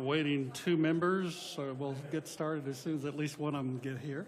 waiting 2 members, so we'll get started as soon as at least one of them get here.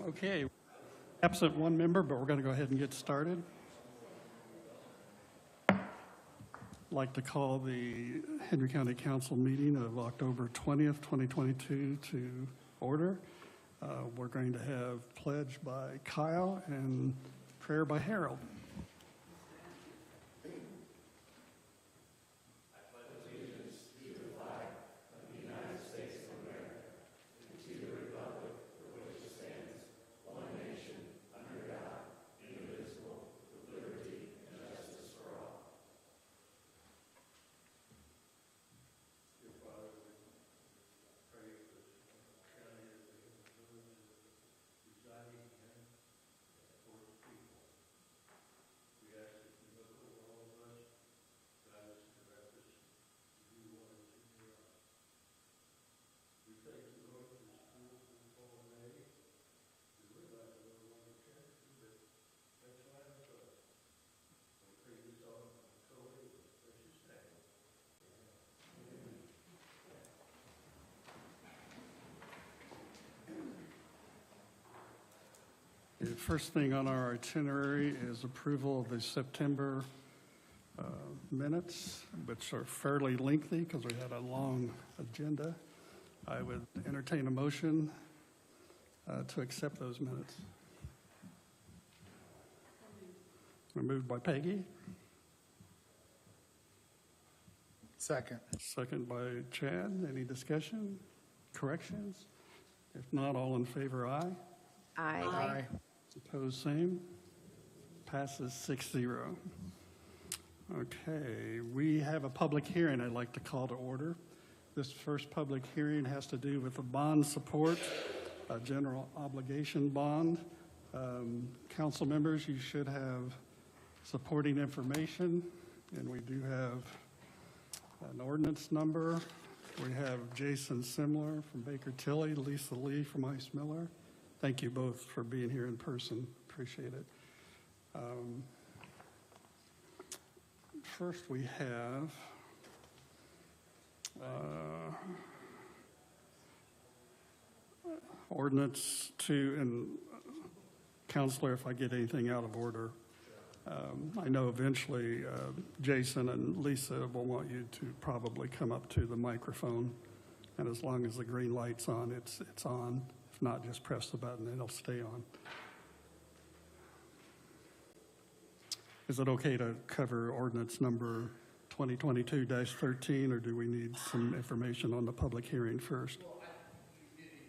Okay, absent 1 member, but we're going to go ahead and get started. I'd like to call the Henry County Council meeting of October 20th, 2022 to order. We're going to have pledge by Kyle and prayer by Harold. The first thing on our itinerary is approval of the September minutes, which are fairly lengthy because we had a long agenda. I would entertain a motion to accept those minutes. Moved by Peggy. Second. Second by Chad. Any discussion? Corrections? If not, all in favor, aye. Aye. Aye. Opposed, same. Passes 6-0. Okay, we have a public hearing I'd like to call to order. This first public hearing has to do with the bond support, a general obligation bond. Council members, you should have supporting information, and we do have An ordinance number, we have Jason Simler from Baker Tilly, Lisa Lee from Ice Miller. Thank you both for being here in person, appreciate it. First we have ordinance to, and Counselor, if I get anything out of order, I know eventually Jason and Lisa will want you to probably come up to the microphone, and as long as the green light's on, it's on. If not, just press the button and it'll stay on. Is it okay to cover ordinance number 2022-13, or do we need some information on the public hearing first? Well, the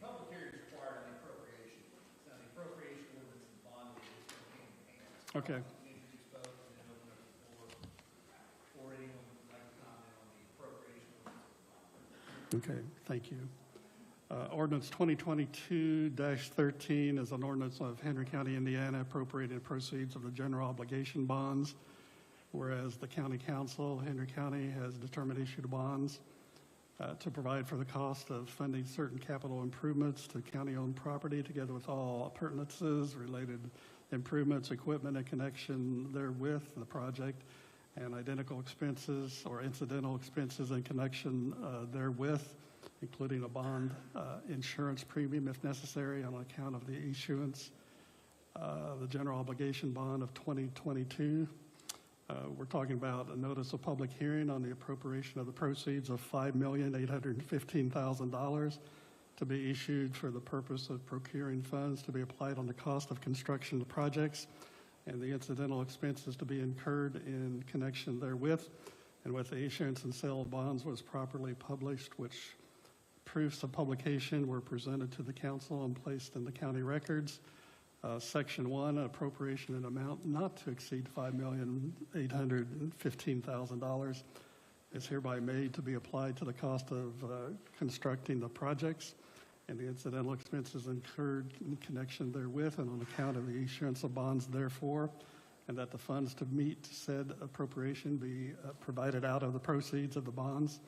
public hearing is required on the appropriation. Now, the appropriation ordinance and bond is going to hand in hand. Okay. We introduce both and then open up the floor for anyone who would like to comment on the appropriation ordinance and bond. Okay, thank you. Ordinance 2022-13 is an ordinance of Henry County, Indiana, appropriating proceeds of the general obligation bonds, whereas the County Council, Henry County, has determined issue of bonds to provide for the cost of funding certain capital improvements to county-owned property, together with all appurtenances, related improvements, equipment, and connection therewith, the project, and identical expenses or incidental expenses in connection therewith, including a bond insurance premium if necessary on account of the issuance, the general obligation bond of 2022. We're talking about a notice of public hearing on the appropriation of the proceeds of $5,815,000 to be issued for the purpose of procuring funds to be applied on the cost of construction of projects and the incidental expenses to be incurred in connection therewith, and with the issuance and sale of bonds was properly published, which proofs of publication were presented to the council and placed in the county records. Section 1, appropriation in amount not to exceed $5,815,000 is hereby made to be applied to the cost of constructing the projects and the incidental expenses incurred in connection therewith and on account of the issuance of bonds therefore, and that the funds to meet said appropriation be provided out of the proceeds of the bonds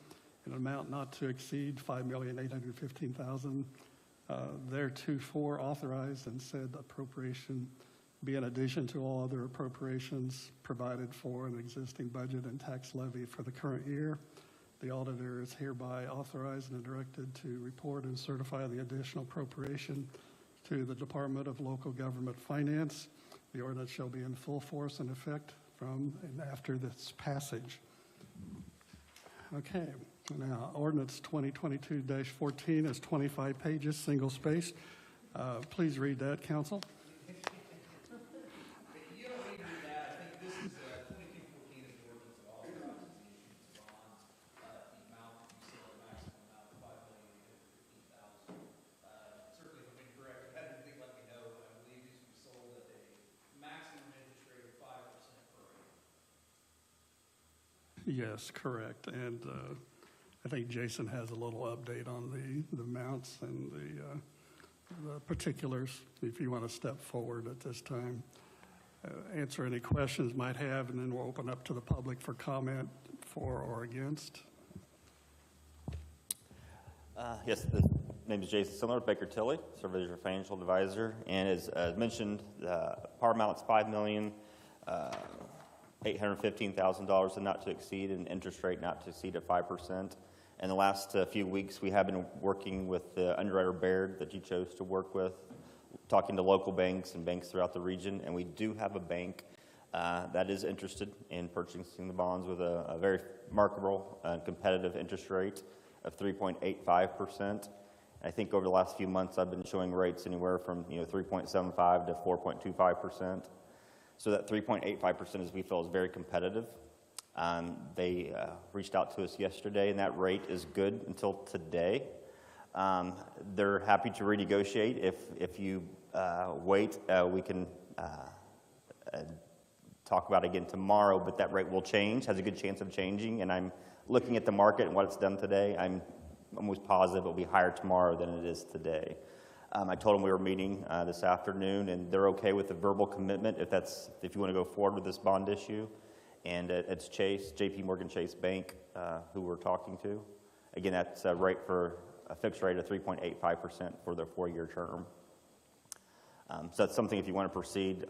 in an amount not to exceed $5,815,000 theretofore authorized, and said appropriation be in addition to all other appropriations provided for an existing budget and tax levy for the current year. The auditor is hereby authorized and directed to report and certify the additional appropriation to the Department of Local Government Finance. The ordinance shall be in full force and effect from and after this passage. Okay, now ordinance 2022-14 is 25 pages, single spaced. Please read that, council. You don't need to do that. I think this is 2214 is the ordinance that authorizes the issuance of bonds. The amount that you said, the maximum amount of $5,815,000. Certainly, if I'm incorrect, if I didn't think, let me know. But I believe these will be sold at a maximum interest rate of 5% per annum. Yes, correct. And I think Jason has a little update on the amounts and the particulars, if you want to step forward at this time. Answer any questions you might have, and then we'll open up to the public for comment for or against. Yes, the name is Jason Simler with Baker Tilly, serve as your financial advisor. And as mentioned, the par amount is $5,815,000 and not to exceed, and interest rate not to exceed at 5%. In the last few weeks, we have been working with the underwriter Baird that you chose to work with, talking to local banks and banks throughout the region. And we do have a bank that is interested in purchasing the bonds with a very marketable and competitive interest rate of 3.85%. I think over the last few months, I've been showing rates anywhere from 3.75 to 4.25%. So that 3.85%, as we feel, is very competitive. They reached out to us yesterday, and that rate is good until today. They're happy to renegotiate. If you wait, we can talk about it again tomorrow, but that rate will change, has a good chance of changing. And I'm looking at the market and what it's done today. I'm almost positive it will be higher tomorrow than it is today. I told them we were meeting this afternoon, and they're okay with the verbal commitment if you want to go forward with this bond issue. and it's Chase, JP Morgan Chase Bank, who we're talking to. Again, that's a rate for a fixed rate of 3.85% for their 4-year term. So that's something, if you want to proceed,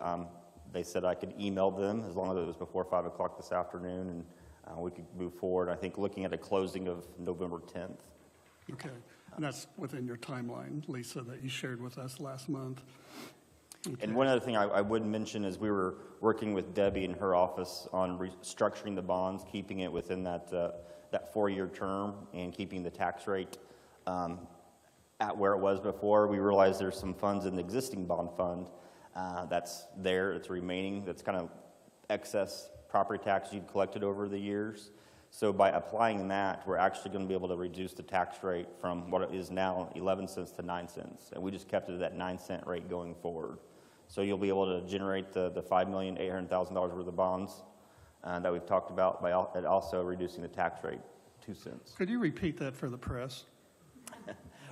they said I could email them as long as it was before 5 o'clock this afternoon, and we could move forward. I think looking at a closing of November 10th. Okay, and that's within your timeline, Lisa, that you shared with us last month. Okay. And one other thing I would mention is we were working with Debbie in her office on restructuring the bonds, keeping it within that 4-year term and keeping the tax rate at where it was before. We realized there's some funds in the existing bond fund that's there, it's remaining, that's kind of excess property tax you've collected over the years. So by applying that, we're actually going to be able to reduce the tax rate from what it is now, 11 cents to 9 cents. And we just kept it at that 9-cent rate going forward. So you'll be able to generate the $5,800,000 worth of bonds that we've talked about by also reducing the tax rate 2 cents. Could you repeat that for the press?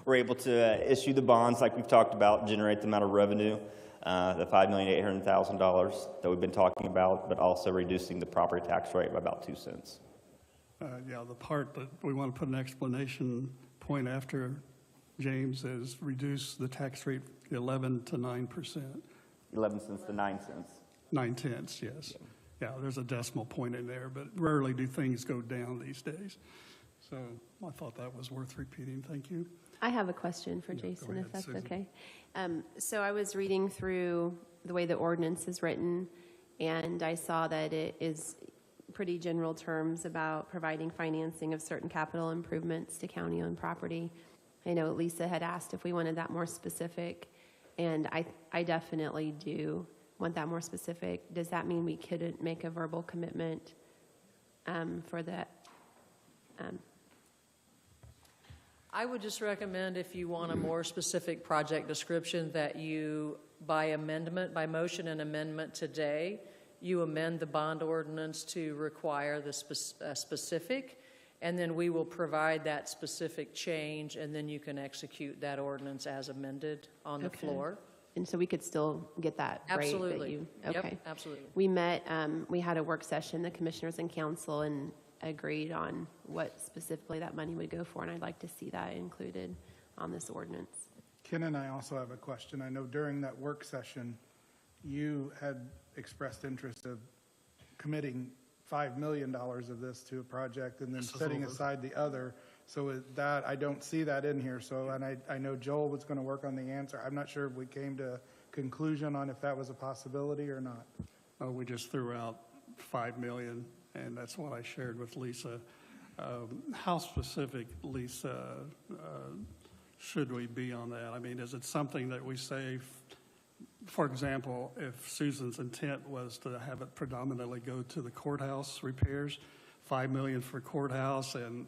We're able to issue the bonds like we've talked about, generate the amount of revenue, the $5,800,000 that we've been talking about, but also reducing the property tax rate by about 2 cents. Yeah, the part that we want to put an explanation point after James is reduce the tax rate 11 to 9%. 11 cents to 9 cents. 9/10, yes. Yeah, there's a decimal point in there, but rarely do things go down these days. So I thought that was worth repeating. Thank you. I have a question for Yeah, go Jason, ahead, if that's Susan. okay. So I was reading through the way the ordinance is written, and I saw that it is pretty general terms about providing financing of certain capital improvements to county-owned property. I know Lisa had asked if we wanted that more specific, and I definitely do want that more specific. Does that mean we couldn't make a verbal commitment for that? I would just recommend, if you want a more specific project description, that you, by amendment, by motion and amendment today, you amend the bond ordinance to require the specific, and then we will provide that specific change, and then you can execute that ordinance as amended on the Okay. floor. And so we could still get that rate that Absolutely. you, Yep, okay. absolutely. We met, we had a work session, the commissioners and council, and agreed on what specifically that money would go for, and I'd like to see that included on this ordinance. Ken and I also have a question. I know during that work session, you had expressed interest of committing $5 million of this to a project and then This is setting over. aside the other. So with that, I don't see that in here. So, and I know Joel was going to work on the answer. I'm not sure if we came to a conclusion on if that was a possibility or not. We just threw out 5 million, and that's what I shared with Lisa. How specific, Lisa, should we be on that? I mean, is it something that we say, for example, if Susan's intent was to have it predominantly go to the courthouse repairs, 5 million for courthouse, and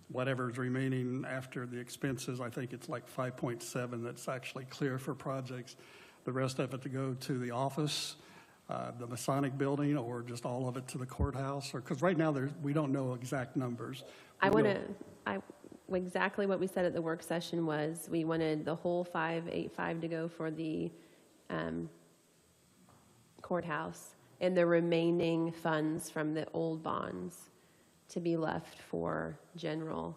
whatever's remaining after the expenses, I think it's like 5.7 that's actually clear for projects. The rest of it to go to the office, the Masonic building, or just all of it to the courthouse? Or, because right now we don't know exact numbers. I We want know- exactly what we said at the work session was, we wanted the whole 585 to go for the courthouse, and the remaining funds from the old bonds to be left for general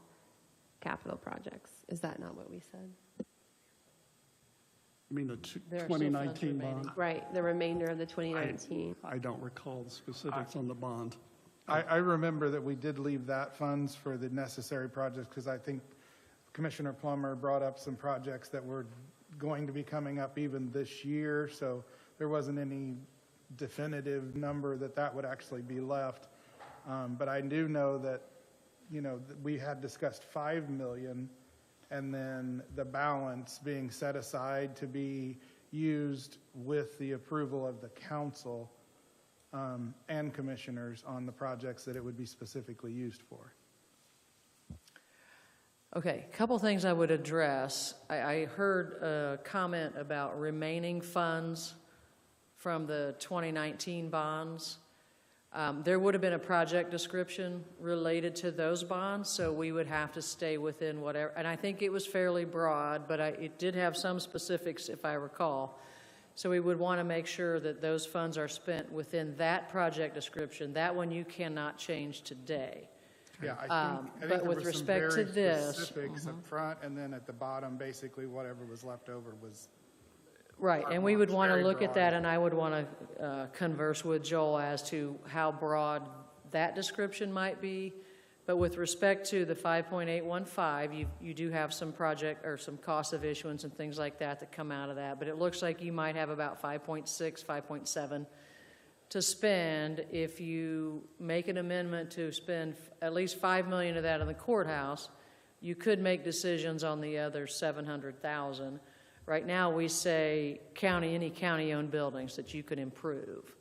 capital projects. Is that not what we said? You mean the There are still funds 2019 remaining. bond? Right, the remainder of the 2019. I don't recall the specifics on the bond. I remember that we did leave that funds for the necessary projects because I think Commissioner Plummer brought up some projects that were going to be coming up even this year. So there wasn't any definitive number that would actually be left. But I do know that, that we had discussed 5 million and then the balance being set aside to be used with the approval of the council and commissioners on the projects that it would be specifically used for. Okay, a couple things I would address. I heard a comment about remaining funds from the 2019 bonds. There would have been a project description related to those bonds, so we would have to stay within whatever, and I think it was fairly broad, but it did have some specifics if I recall. So we would want to make sure that those funds are spent within that project description. That one you cannot change today. Yeah, I But think there with were some respect to very this- specifics up front, and then at the bottom, basically whatever was left over was, Right, and we Broad, would want to very look at broad. that, and I would want to converse with Joel as to how broad that description might be. But with respect to the 5.815, you do have some project, or some cost of issuance and things like that that come out of that. But it looks like you might have about 5.6, 5.7 to spend if you make an amendment to spend at least 5 million of that in the courthouse. You could make decisions on the other 700,000. Right now, we say any county-owned buildings that you could improve.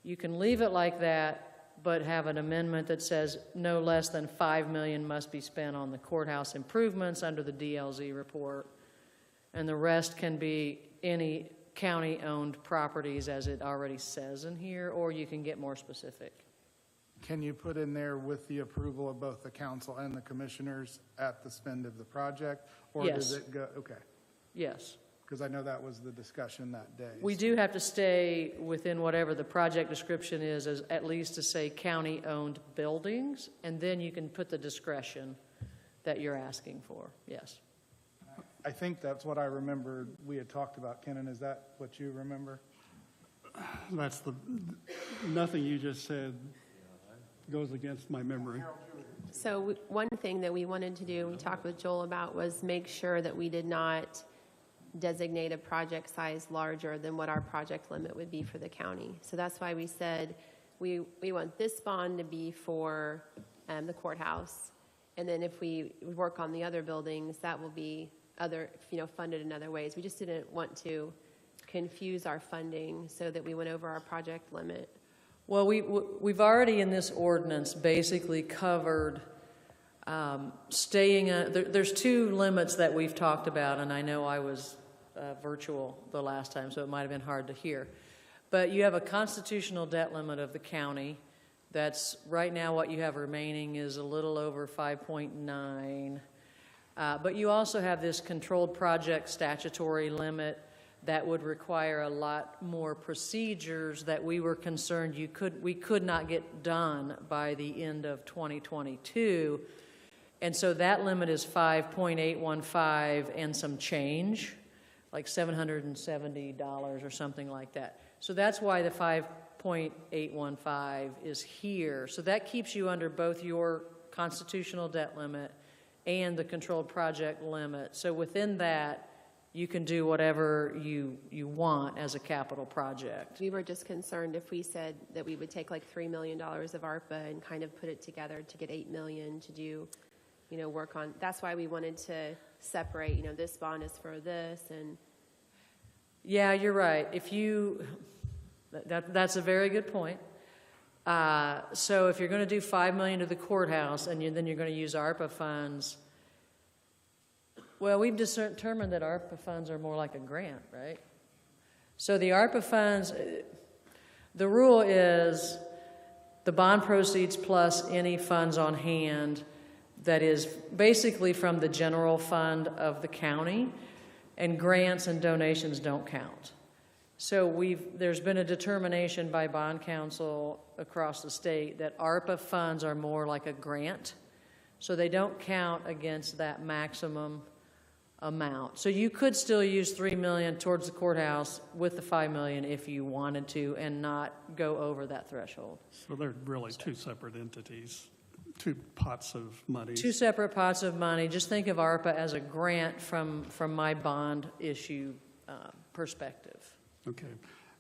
You can leave it like that, but have an amendment that says no less than 5 million must be spent on the courthouse improvements under the DLZ report, and the rest can be any county-owned properties, as it already says in here, or you can get more specific. can you put in there with the approval of both the council and the commissioners at the spend of the project? Or does Yes. it go, okay, Yes. because I know that was the discussion that day. We do have to stay within whatever the project description is, as at least to say county-owned buildings, and then you can put the discretion that you're asking for, yes. I think that's what I remember we had talked about. Kenan, is that what you remember? That's nothing you just said goes against my memory. So one thing that we wanted to do, we talked with Joel about, was make sure that we did not designate a project size larger than what our project limit would be for the county. So that's why we said we want this bond to be for the courthouse. And then if we work on the other buildings, that will be funded in other ways. We just didn't want to confuse our funding so that we went over our project limit. Well, we've already in this ordinance basically covered there's two limits that we've talked about, and I know I was virtual the last time, so it might have been hard to hear. But you have a constitutional debt limit of the county. That's right now what you have remaining is a little over 5.9. But you also have this controlled project statutory limit that would require a lot more procedures that we were concerned we could not get done by the end of 2022. And so that limit is 5.815 and some change, like $770 or something like that. So that's why the 5.815 is here. So that keeps you under both your constitutional debt limit and the controlled project limit. So within that, you can do whatever you want as a capital project. We were just concerned if we said that we would take like $3 million of ARPA and kind of put it together to get $8 million to do, work on. That's why we wanted to separate, this bond is for this and. Yeah, you're right. That's a very good point. So if you're going to do $5 million to the courthouse and then you're going to use ARPA funds, well, we've determined that ARPA funds are more like a grant, right? So the ARPA funds, the rule is the bond proceeds plus any funds on hand that is basically from the general fund of the county, and grants and donations don't count. So there's been a determination by bond counsel across the state that ARPA funds are more like a grant, so they don't count against that maximum amount. So you could still use $3 million towards the courthouse with the $5 million if you wanted to and not go over that threshold. So they're really two separate entities, two pots of money. Two separate pots of money. Just think of ARPA as a grant from my bond issue perspective. Okay.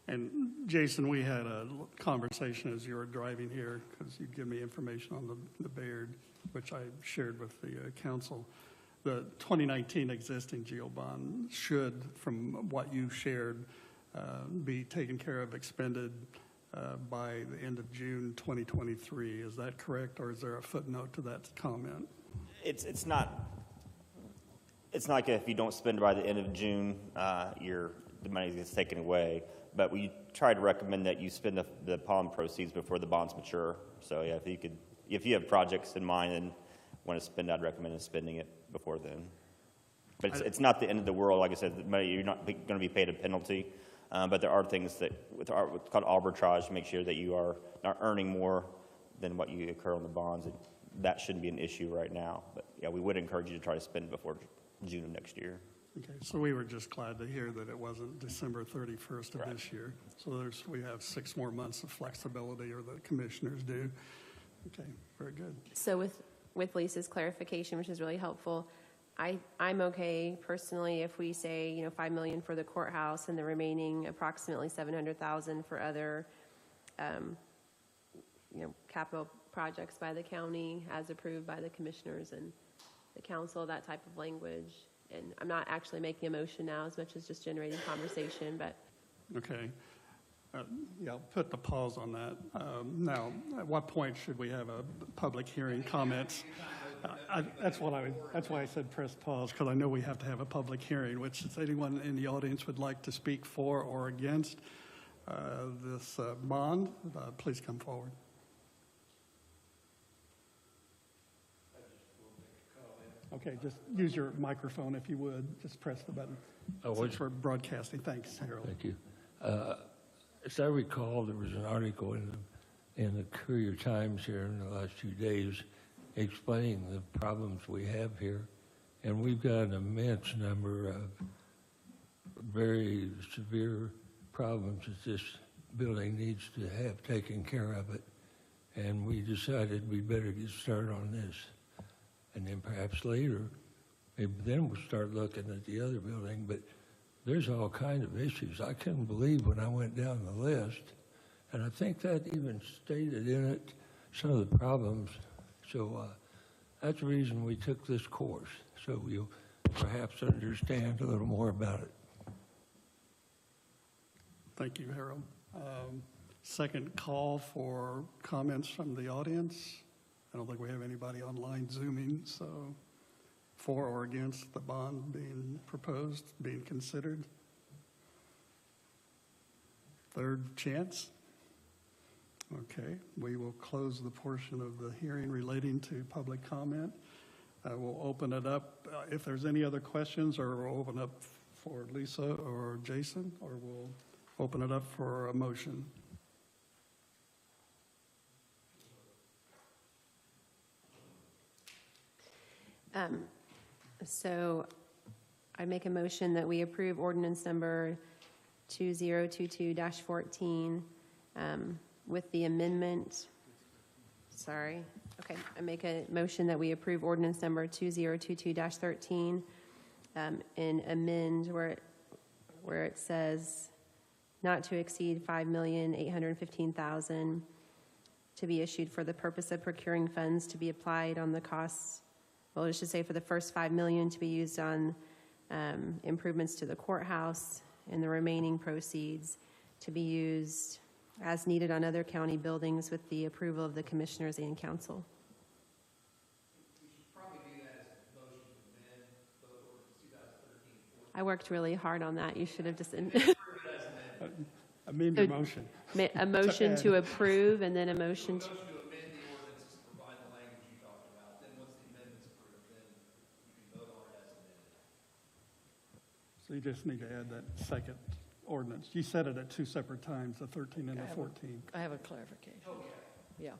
And Jason, we had a conversation as you were driving here, because you give me information on the Baird, which I shared with the council. The 2019 existing GEO bond should, from what you shared, be taken care of, expended by the end of June 2023. Is that correct, or is there a footnote to that comment? It's not like if you don't spend it by the end of June, the money gets taken away. But we try to recommend that you spend the bond proceeds before the bonds mature. So yeah, if you have projects in mind and want to spend, I'd recommend spending it before then. But it's not the end of the world. Like I said, the money, you're not going to be paid a penalty. But there are things that, what's called arbitrage, make sure that you are not earning more than what you incur on the bonds. And that shouldn't be an issue right now. But yeah, we would encourage you to try to spend before June of next year. Okay, so we were just glad to hear that it wasn't December 31st of this year. So we have 6 more months of flexibility, or the commissioners do. Okay, very good. So with Lisa's clarification, which is really helpful, I'm okay personally if we say, $5 million for the courthouse and the remaining approximately $700,000 for other, capital projects by the county as approved by the commissioners and the council, that type of language. And I'm not actually making a motion now as much as just generating conversation, but Okay. Yeah, I'll put the pause on that. Now, at what point should we have a public hearing comments? That's why I said press pause, because I know we have to have a public hearing, which if anyone in the audience would like to speak for or against this bond, please come forward. Okay, just use your microphone if you would. Just press the button. Since we're broadcasting. Thanks, Harold. Thank you. As I recall, there was an article in the Courier Times here in the last few days explaining the problems we have here. And we've got an immense number of very severe problems that this building needs to have taken care of it. And we decided we better get started on this. And then perhaps later, maybe then we'll start looking at the other building. But there's all kinds of issues. I couldn't believe when I went down the list, and I think that even stated in it some of the problems. So that's the reason we took this course, so you'll perhaps understand a little more about it. Thank you, Harold. Second call for comments from the audience. I don't think we have anybody online Zooming, so for or against the bond being proposed, being considered? Third chance? Okay, we will close the portion of the hearing relating to public comment. We'll open it up. If there's any other questions, or we'll open up for Lisa or Jason, or we'll open it up for a motion. So I make a motion that we approve ordinance number 2022-14 with the amendment. Sorry. Okay. I make a motion that we approve ordinance number 2022-13 and amend where it says not to exceed $5,815,000 to be issued for the purpose of procuring funds to be applied on the costs. Well, it should say for the first $5 million to be used on improvements to the courthouse, and the remaining proceeds to be used as needed on other county buildings with the approval of the commissioners and council. We should probably do that as a motion to amend both ordinance 2013 I worked really hard on that. You should have just, Amend your motion. a motion to approve and then a motion to, to amend the ordinances to provide the language you talked about. Then once the amendment's approved, then you can vote on it as amended. So you just need to add that second ordinance. You said it at 2 separate times, the 13 and the 14. I have a clarification. Yeah.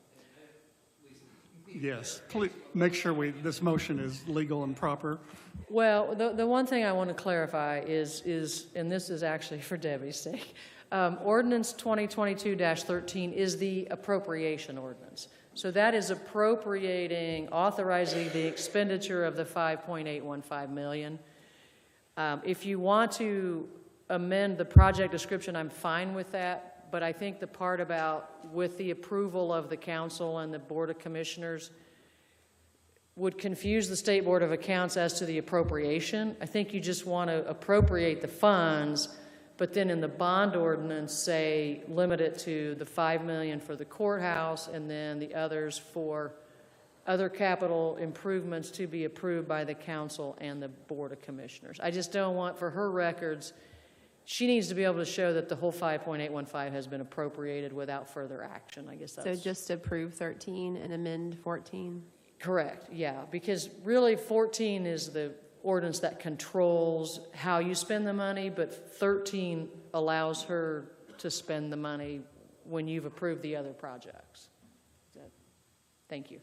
Yes, please, make sure this motion is legal and proper. Well, the one thing I want to clarify is, and this is actually for Debbie's sake, ordinance 2022-13 is the appropriation ordinance. So that is authorizing the expenditure of the $5.815 million. If you want to amend the project description, I'm fine with that. But I think the part about with the approval of the council and the Board of Commissioners would confuse the State Board of Accounts as to the appropriation. I think you just want to appropriate the funds, but then in the bond ordinance say limit it to the $5 million for the courthouse and then the others for other capital improvements to be approved by the council and the Board of Commissioners. I just don't want, for her records, she needs to be able to show that the whole 5.815 has been appropriated without further action. I guess so that's just approve 13 and amend 14? correct, yeah, because really 14 is the ordinance that controls how you spend the money, but 13 allows her to spend the money when you've approved the other projects. Thank you.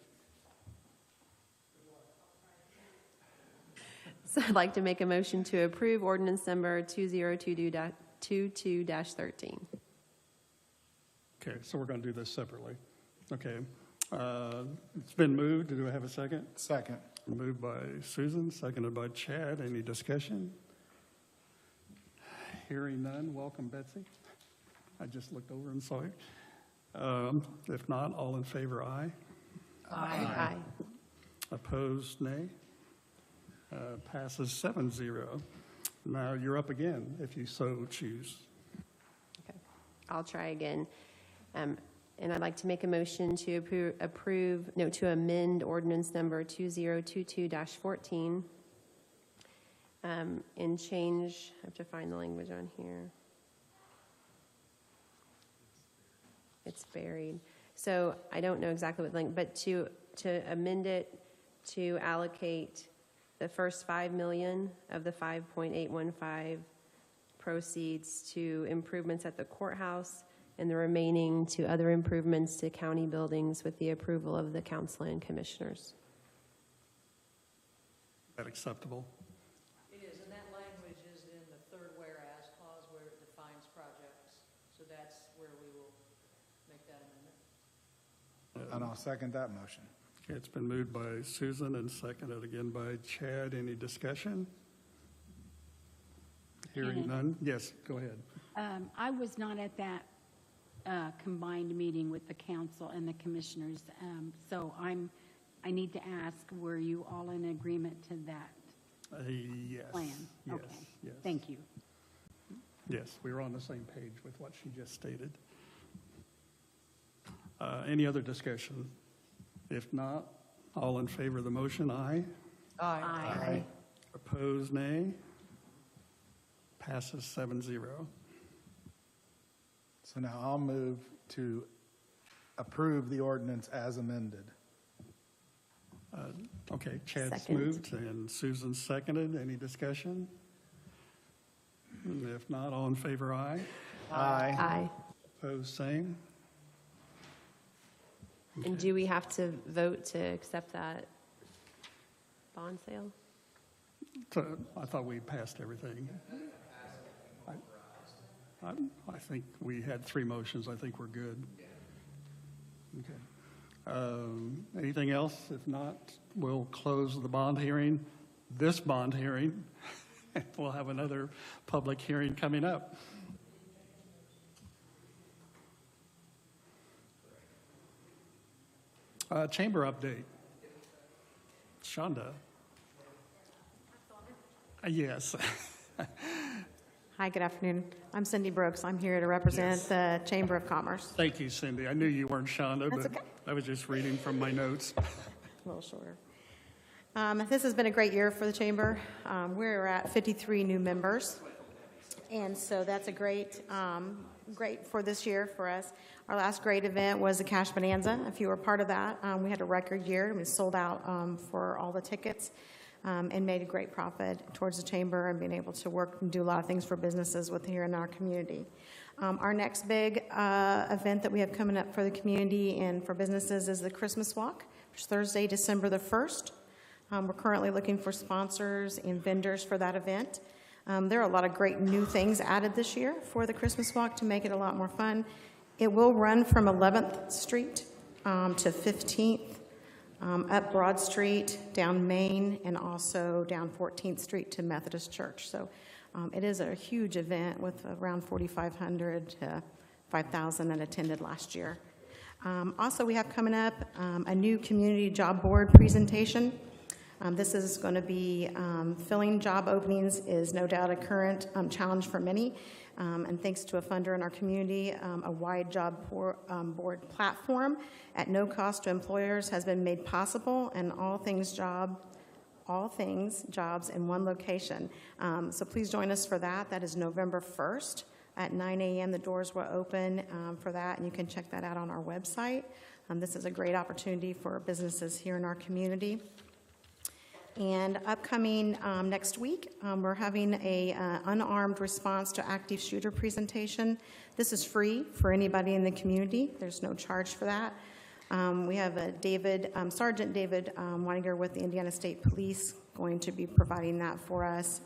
So I'd like to make a motion to approve ordinance number 2022-13. Okay, so we're going to do this separately. Okay. It's been moved. Do I have a second? Second. Moved by Susan, seconded by Chad. Any discussion? Hearing none. Welcome, Betsy. I just looked over and saw you. If not, all in favor, aye. Aye. Opposed, nay. Passes 7-0. Now you're up again, if you so choose. Okay, I'll try again. And I'd like to make a motion to to amend ordinance number 2022-14 and change, I have to find the language on here. It's buried. So I don't know exactly what link, but to amend it to allocate the first 5 million of the 5.815 proceeds to improvements at the courthouse and the remaining to other improvements to county buildings with the approval of the council and commissioners. Is that acceptable? It is, and that language is in the third whereas clause where it defines projects. So that's where we will make that amendment. And I'll second that motion. Okay, it's been moved by Susan and seconded again by Chad. Any discussion? Hearing Shannon. none. Yes, go ahead. I was not at that combined meeting with the council and the commissioners, so I need to ask, were you all in agreement to that Yes. plan? Yes, Okay, yes. thank you. Yes, we were on the same page with what she just stated. Any other discussion? If not, all in favor of the motion, aye. Aye. Opposed, nay. Passes 7-0. So now I'll move to approve the ordinance as amended. Okay, Chad's Second. moved and Susan seconded. Any discussion? If not, all in favor, aye. Aye. Opposed, same. And do we have to vote to accept that bond sale? So I thought we passed everything. I think we had 3 motions. I think we're good. Okay. Anything else? If not, we'll close the bond hearing, this bond hearing. We'll have another public hearing coming up. Chamber update. Shonda. Yes. Hi, good afternoon. I'm Cindy Brooks. I'm here to represent the Chamber of Commerce. Thank you, Cindy. I knew you weren't Shonda, That's but okay. I was just reading from my notes. A little shorter. This has been a great year for the Chamber. We're at 53 new members, and so that's a great for this year for us. Our last great event was the Cash Bonanza. If you were part of that, we had a record year. We sold out for all the tickets. And made a great profit towards the Chamber and being able to work and do a lot of things for businesses here in our community. Our next big event that we have coming up for the community and for businesses is the Christmas Walk, which is Thursday, December the 1st. We're currently looking for sponsors and vendors for that event. There are a lot of great new things added this year for the Christmas Walk to make it a lot more fun. It will run from 11th Street to 15th. Up Broad Street, down Main, and also down 14th Street to Methodist Church. So it is a huge event with around 4,500 to 5,000 that attended last year. Also, we have coming up a new community job board presentation. This is going to be filling job openings is no doubt a current challenge for many. And thanks to a funder in our community, a wide job board platform at no cost to employers has been made possible, and all things jobs in one location. So please join us for that. That is November 1st at 9 a.m. The doors will open for that, and you can check that out on our website. This is a great opportunity for businesses here in our community. And upcoming next week, we're having a unarmed response to active shooter presentation. This is free for anybody in the community. There's no charge for that. We have a Sergeant David Weininger with the Indiana State Police going to be providing that for us.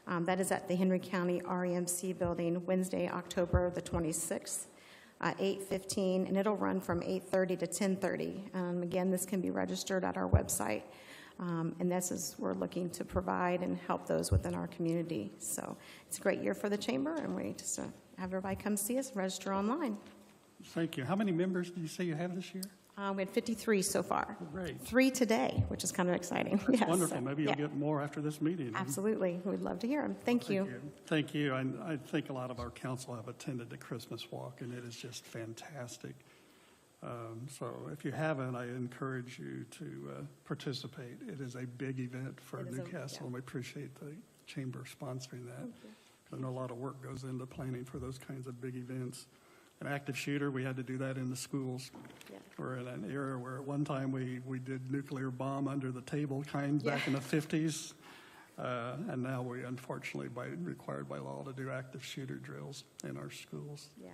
That is at the Henry County REMC building, Wednesday, October the 26th, 8:15, and it'll run from 8:30 to 10:30. Again, this can be registered at our website. And this is, we're looking to provide and help those within our community. So it's a great year for the Chamber, and we just have everybody come see us, register online. Thank you. How many members do you say you have this year? We had 53 so far. Great. 3 today, which is kind of exciting. That's Yes, wonderful. so, Maybe you'll yeah, get more after this meeting. absolutely. We'd love to hear them. Thank you. Thank you. And I think a lot of our council have attended the Christmas walk, and it is just fantastic. So if you haven't, I encourage you to participate. It is a big event for It is Newcastle, and we appreciate the chamber sponsoring that. I know a lot of work goes into planning for those kinds of big events. An active shooter, we had to do that in the schools. Yeah. We're in an era where at one time we did nuclear bomb under the table kind back in the 50s. And now we unfortunately required by law to do active shooter drills in our schools. Yeah.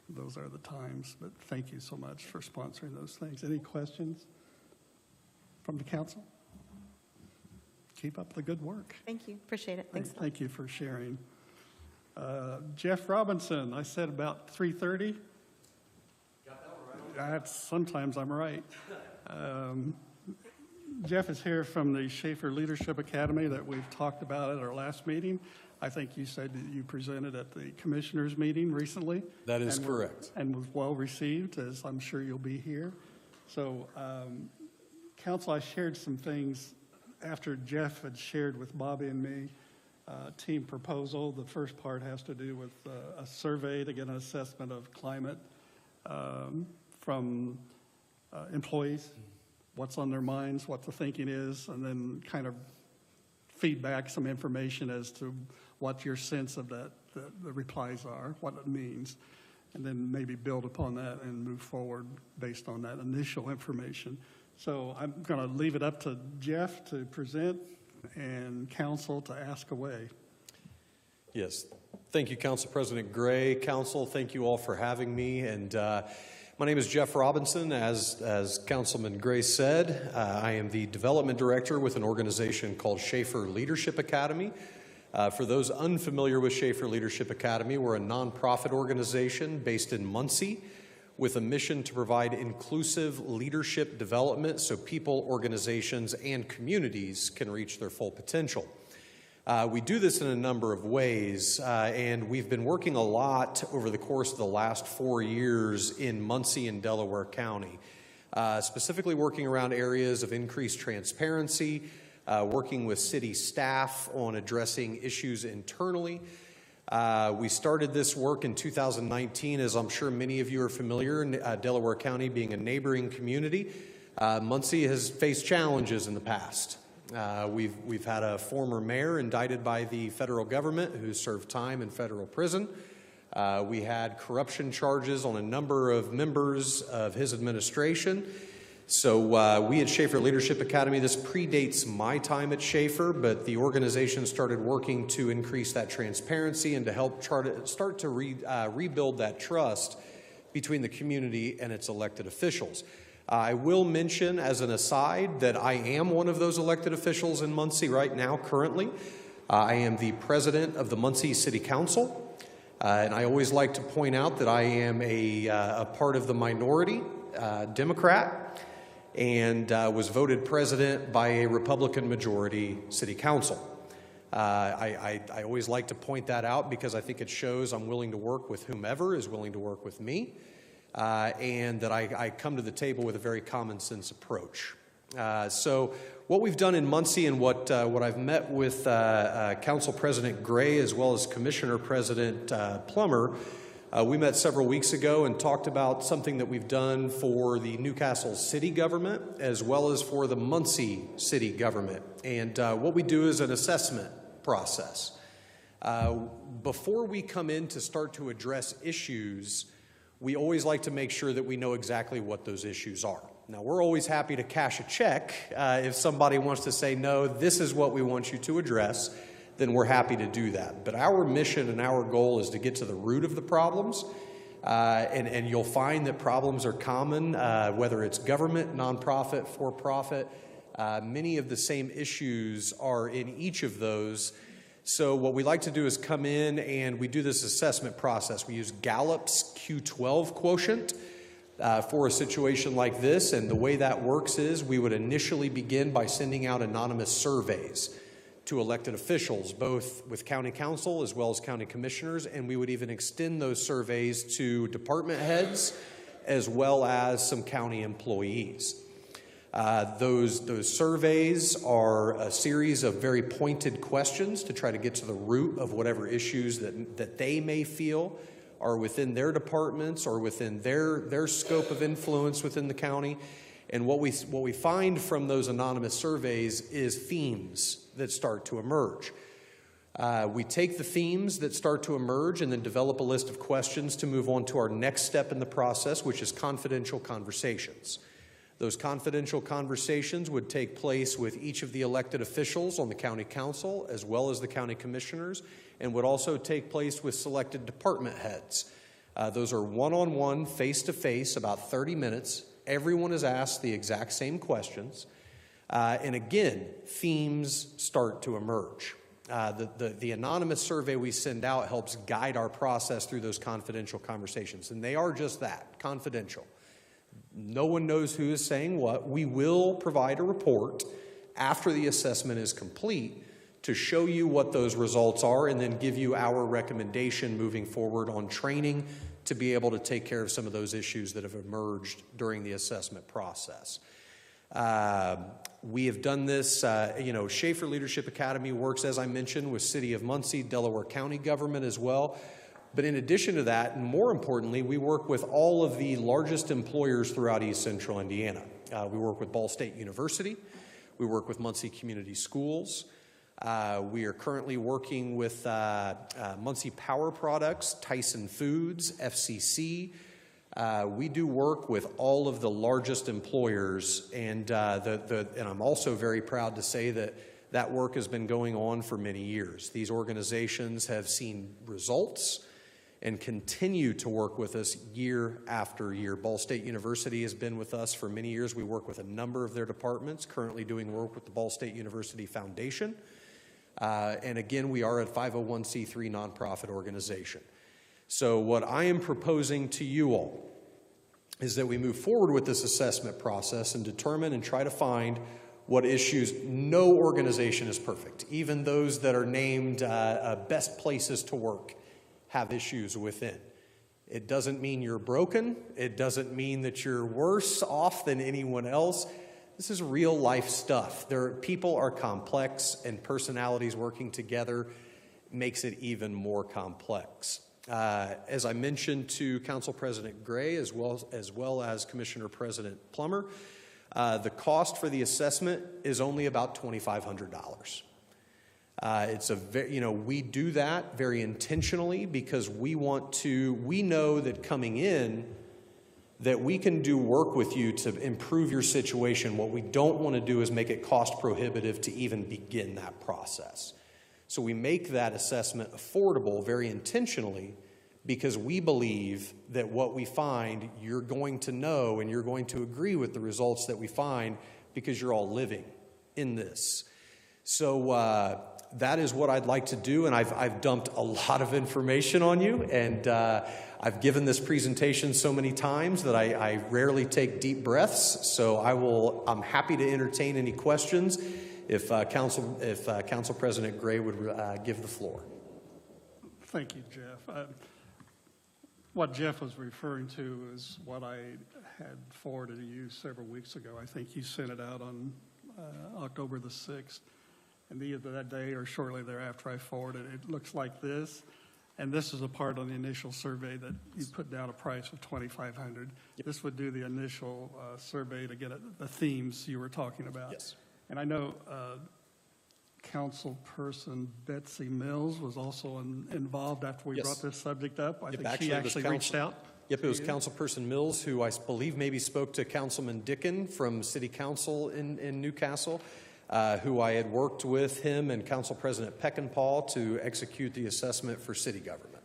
Those are the times, but thank you so much for sponsoring those things. Any questions from the council? Keep up the good work. Thank you. Appreciate it. Thanks. Thank you for sharing. Jeff Robinson, I said about 3:30. Got that right. Sometimes I'm right. Jeff is here from the Schaefer Leadership Academy that we've talked about at our last meeting. I think you said that you presented at the commissioners' meeting recently. That is correct. And was well received, as I'm sure you'll be here. So, council, I shared some things after Jeff had shared with Bobby and me. Team proposal. The first part has to do with a survey to get an assessment of climate from employees, what's on their minds, what the thinking is, and then kind of feedback some information as to what your sense of that, the replies are, what it means, and then maybe build upon that and move forward based on that initial information. So I'm going to leave it up to Jeff to present and council to ask away. Yes. Thank you, Council President Gray. Council, thank you all for having me. And my name is Jeff Robinson. As Councilman Gray said, I am the development director with an organization called Schaefer Leadership Academy. For those unfamiliar with Schaefer Leadership Academy, we're a nonprofit organization based in Muncie with a mission to provide inclusive leadership development so people, organizations, and communities can reach their full potential. We do this in a number of ways, and we've been working a lot over the course of the last 4 years in Muncie and Delaware County, specifically working around areas of increased transparency, working with city staff on addressing issues internally. We started this work in 2019, as I'm sure many of you are familiar, Delaware County being a neighboring community. Muncie has faced challenges in the past. We've had a former mayor indicted by the federal government who served time in federal prison. We had corruption charges on a number of members of his administration. So we at Schaefer Leadership Academy, this predates my time at Schaefer, but the organization started working to increase that transparency and to help start to rebuild that trust between the community and its elected officials. I will mention as an aside that I am one of those elected officials in Muncie right now currently. I am the president of the Muncie City Council, and I always like to point out that I am a part of the minority Democrat, and was voted president by a Republican majority city council. I always like to point that out because I think it shows I'm willing to work with whomever is willing to work with me, and that I come to the table with a very common sense approach. So what we've done in Muncie and what I've met with Council President Gray as well as Commissioner President Plummer, we met several weeks ago and talked about something that we've done for the Newcastle city government as well as for the Muncie city government. And what we do is an assessment process. Before we come in to start to address issues, we always like to make sure that we know exactly what those issues are. Now, we're always happy to cash a check. If somebody wants to say, no, this is what we want you to address, then we're happy to do that. But our mission and our goal is to get to the root of the problems. And you'll find that problems are common, whether it's government, nonprofit, for-profit. Many of the same issues are in each of those. So what we like to do is come in and we do this assessment process. We use Gallup's Q12 quotient for a situation like this. And the way that works is we would initially begin by sending out anonymous surveys to elected officials, both with county council as well as county commissioners, and we would even extend those surveys to department heads as well as some county employees. Those surveys are a series of very pointed questions to try to get to the root of whatever issues that they may feel are within their departments or within their scope of influence within the county. And what we find from those anonymous surveys is themes that start to emerge. We take the themes that start to emerge and then develop a list of questions to move on to our next step in the process, which is confidential conversations. Those confidential conversations would take place with each of the elected officials on the county council as well as the county commissioners, and would also take place with selected department heads. Those are one-on-one, face-to-face, about 30 minutes. Everyone is asked the exact same questions. And again, themes start to emerge. The anonymous survey we send out helps guide our process through those confidential conversations. And they are just that, confidential. No one knows who is saying what. We will provide a report after the assessment is complete to show you what those results are and then give you our recommendation moving forward on training to be able to take care of some of those issues that have emerged during the assessment process. We have done this, Schaefer Leadership Academy works, as I mentioned, with City of Muncie, Delaware County government as well. But in addition to that, and more importantly, we work with all of the largest employers throughout East Central Indiana. We work with Ball State University. We work with Muncie Community Schools. We are currently working with Muncie Power Products, Tyson Foods, FCC. We do work with all of the largest employers, and I'm also very proud to say that work has been going on for many years. These organizations have seen results and continue to work with us year after year. Ball State University has been with us for many years. We work with a number of their departments, currently doing work with the Ball State University Foundation. And again, we are a 501c3 nonprofit organization. So what I am proposing to you all is that we move forward with this assessment process and determine and try to find what issues. No organization is perfect. Even those that are named best places to work have issues within. It doesn't mean you're broken. It doesn't mean that you're worse off than anyone else. This is real life stuff. People are complex, and personalities working together makes it even more complex. As I mentioned to Council President Gray as well as Commissioner President Plummer, the cost for the assessment is only about $2,500. We do that very intentionally because we know that coming in, that we can do work with you to improve your situation. What we don't want to do is make it cost prohibitive to even begin that process. So we make that assessment affordable very intentionally because we believe that what we find, you're going to know and you're going to agree with the results that we find because you're all living in this. So that is what I'd like to do, and I've dumped a lot of information on you, and I've given this presentation so many times that I rarely take deep breaths, so I'm happy to entertain any questions if Council President Gray would give the floor. Thank you, Jeff. What Jeff was referring to is what I had forwarded to you several weeks ago. I think you sent it out on October the 6th. And either that day or shortly thereafter, I forwarded it. It looks like this. And this is a part on the initial survey that you put down a price of $2,500. Yep. This would do the initial survey to get the themes you were talking about. Yes. And I know Councilperson Betsy Mills was also involved after we brought this subject up. I think she actually reached out. Yep, it was Councilperson Mills, who I believe maybe spoke to Councilman Dickon from City Council in Newcastle, who I had worked with him and Council President Peckinpah to execute the assessment for city government.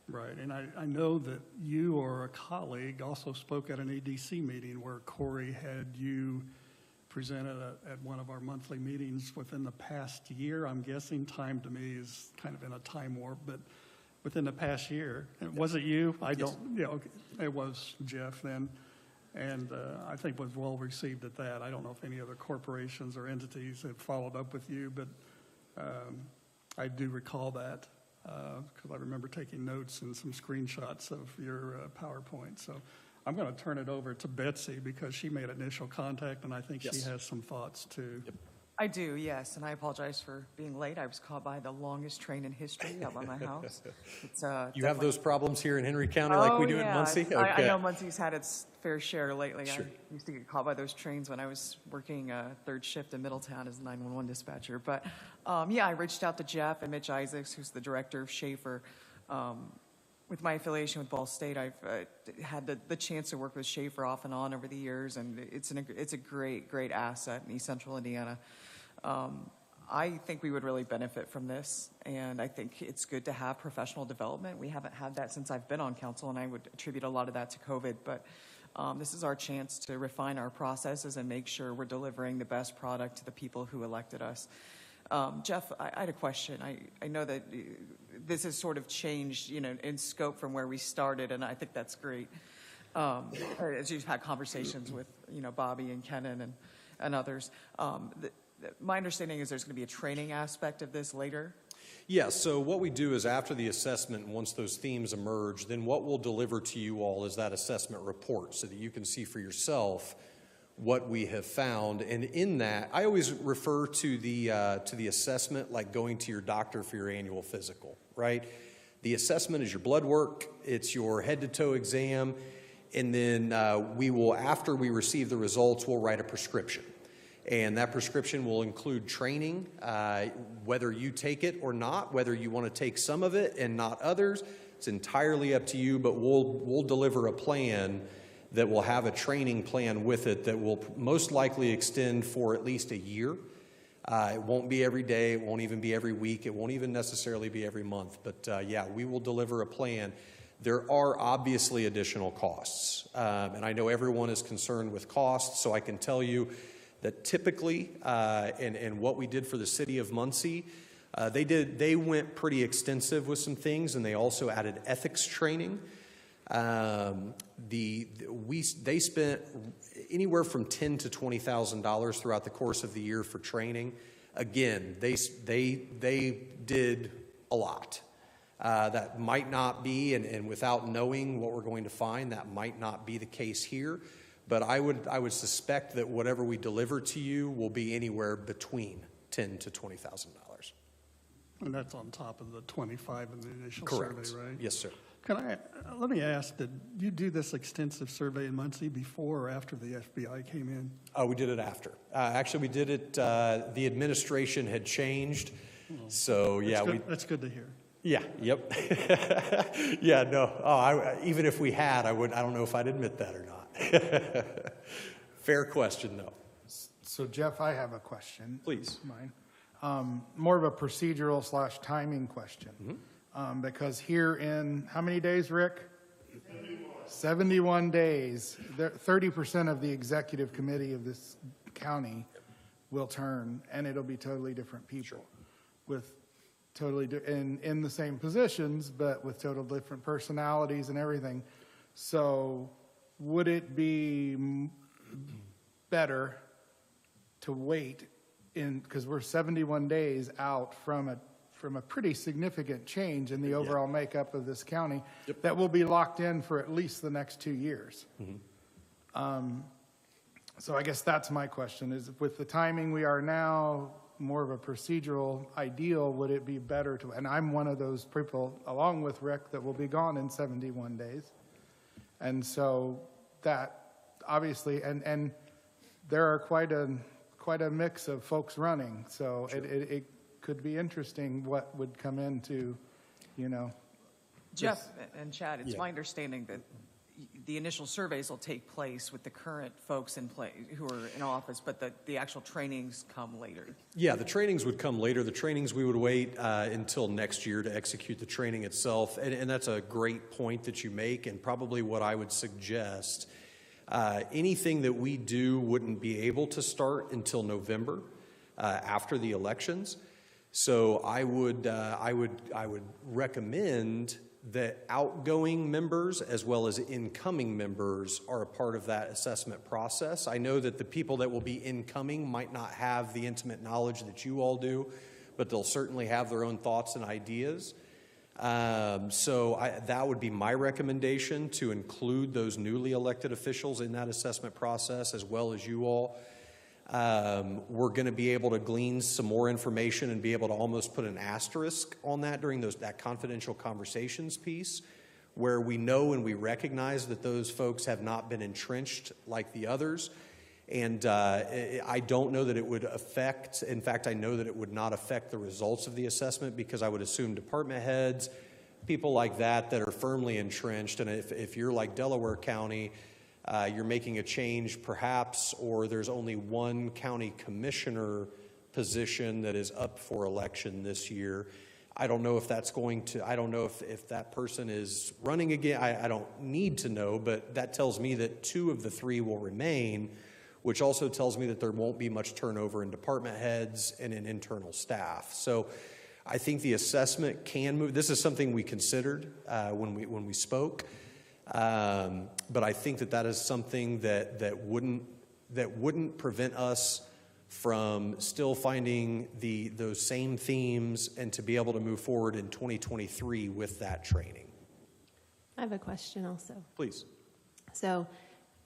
Right, and I know that you or a colleague also spoke at an ADC meeting where Corey had you presented at one of our monthly meetings within the past year. I'm guessing time to me is kind of in a time warp, but within the past year. And was it you? I don't, yeah, okay. It was Jeff then, and I think was well received at that. I don't know if any other corporations or entities have followed up with you, but I do recall that. Because I remember taking notes and some screenshots of your PowerPoint. So I'm going to turn it over to Betsy because she made initial contact, and I think she has some thoughts too. Yep. I do, yes, and I apologize for being late. I was caught by the longest train in history out by my house. It's, You have those problems here in Henry County like we do in Muncie? I Okay. know Muncie's had its fair share lately. Sure. I used to get caught by those trains when I was working third shift in Middletown as a 911 dispatcher. But yeah, I reached out to Jeff and Mitch Isaacs, who's the director of Schaefer. With my affiliation with Ball State, I've had the chance to work with Schaefer off and on over the years, and it's a great, great asset in East Central Indiana. I think we would really benefit from this, and I think it's good to have professional development. We haven't had that since I've been on council, and I would attribute a lot of that to COVID, but this is our chance to refine our processes and make sure we're delivering the best product to the people who elected us. Jeff, I had a question. I know that this has sort of changed, in scope from where we started, and I think that's great. As you've had conversations with, Bobby and Kenan and others. My understanding is there's going to be a training aspect of this later. Yeah, so what we do is after the assessment, once those themes emerge, then what we'll deliver to you all is that assessment report so that you can see for yourself what we have found. And in that, I always refer to the assessment like going to your doctor for your annual physical, right? The assessment is your blood work, it's your head-to-toe exam, and then we will, after we receive the results, we'll write a prescription. And that prescription will include training, whether you take it or not, whether you want to take some of it and not others. It's entirely up to you, but we'll deliver a plan that will have a training plan with it that will most likely extend for at least a year. It won't be every day. It won't even be every week. It won't even necessarily be every month. But yeah, we will deliver a plan. There are obviously additional costs. And I know everyone is concerned with costs, so I can tell you that typically, and what we did for the city of Muncie, they went pretty extensive with some things, and they also added ethics training. They spent anywhere from $10,000 to $20,000 throughout the course of the year for training. Again, they did a lot. That might not be, and without knowing what we're going to find, that might not be the case here. But I would suspect that whatever we deliver to you will be anywhere between $10,000 to $20,000. And that's on top of the 25 in the initial Correct. survey, right? Yes, sir. Let me ask, did you do this extensive survey in Muncie before or after the FBI came in? We did it after. Actually, we did it, the administration had changed. So, yeah. That's good to hear. Yeah, yep. Yeah, no. Even if we had, I don't know if I'd admit that or not. Fair question, though. So Jeff, I have a question. Please. Mine. More of a procedural / timing question. Mm-hmm. Because here in, how many days, Rick? 71 days. 30% of the executive committee of this county will turn, and it'll be totally different people with totally in the same positions, but with totally different personalities and everything. So would it be better to wait because we're 71 days out from a pretty significant change in the overall makeup of this county that will be locked in for at least the next 2 years. Mm-hmm. So I guess that's my question, is with the timing we are now, more of a procedural ideal, would it be better to, and I'm one of those people, along with Rick, that will be gone in 71 days. And so that obviously, and there are quite a mix of folks running. So it could be interesting what would come into, Jeff and Chad, it's Yeah. my understanding that the initial surveys will take place with the current folks in place who are in office, but the actual trainings come later. Yeah, the trainings would come later. The trainings, we would wait until next year to execute the training itself. And that's a great point that you make, and probably what I would suggest. Anything that we do wouldn't be able to start until November, after the elections. So I would recommend that outgoing members as well as incoming members are a part of that assessment process. I know that the people that will be incoming might not have the intimate knowledge that you all do, but they'll certainly have their own thoughts and ideas. That would be my recommendation, to include those newly elected officials in that assessment process as well as you all. We're going to be able to glean some more information and be able to almost put an asterisk on that during that confidential conversations piece, where we know and we recognize that those folks have not been entrenched like the others. And I don't know that it would affect, in fact, I know that it would not affect the results of the assessment, because I would assume department heads, people like that are firmly entrenched. And if you're like Delaware County, you're making a change perhaps, or there's only one county commissioner position that is up for election this year. I don't know if that's I don't know if that person is running again. I don't need to know, but that tells me that 2 of the 3 will remain, which also tells me that there won't be much turnover in department heads and in internal staff. So I think the assessment can move. This is something we considered when we spoke. But I think that is something that wouldn't prevent us from still finding those same themes, and to be able to move forward in 2023 with that training. I have a question also. Please. So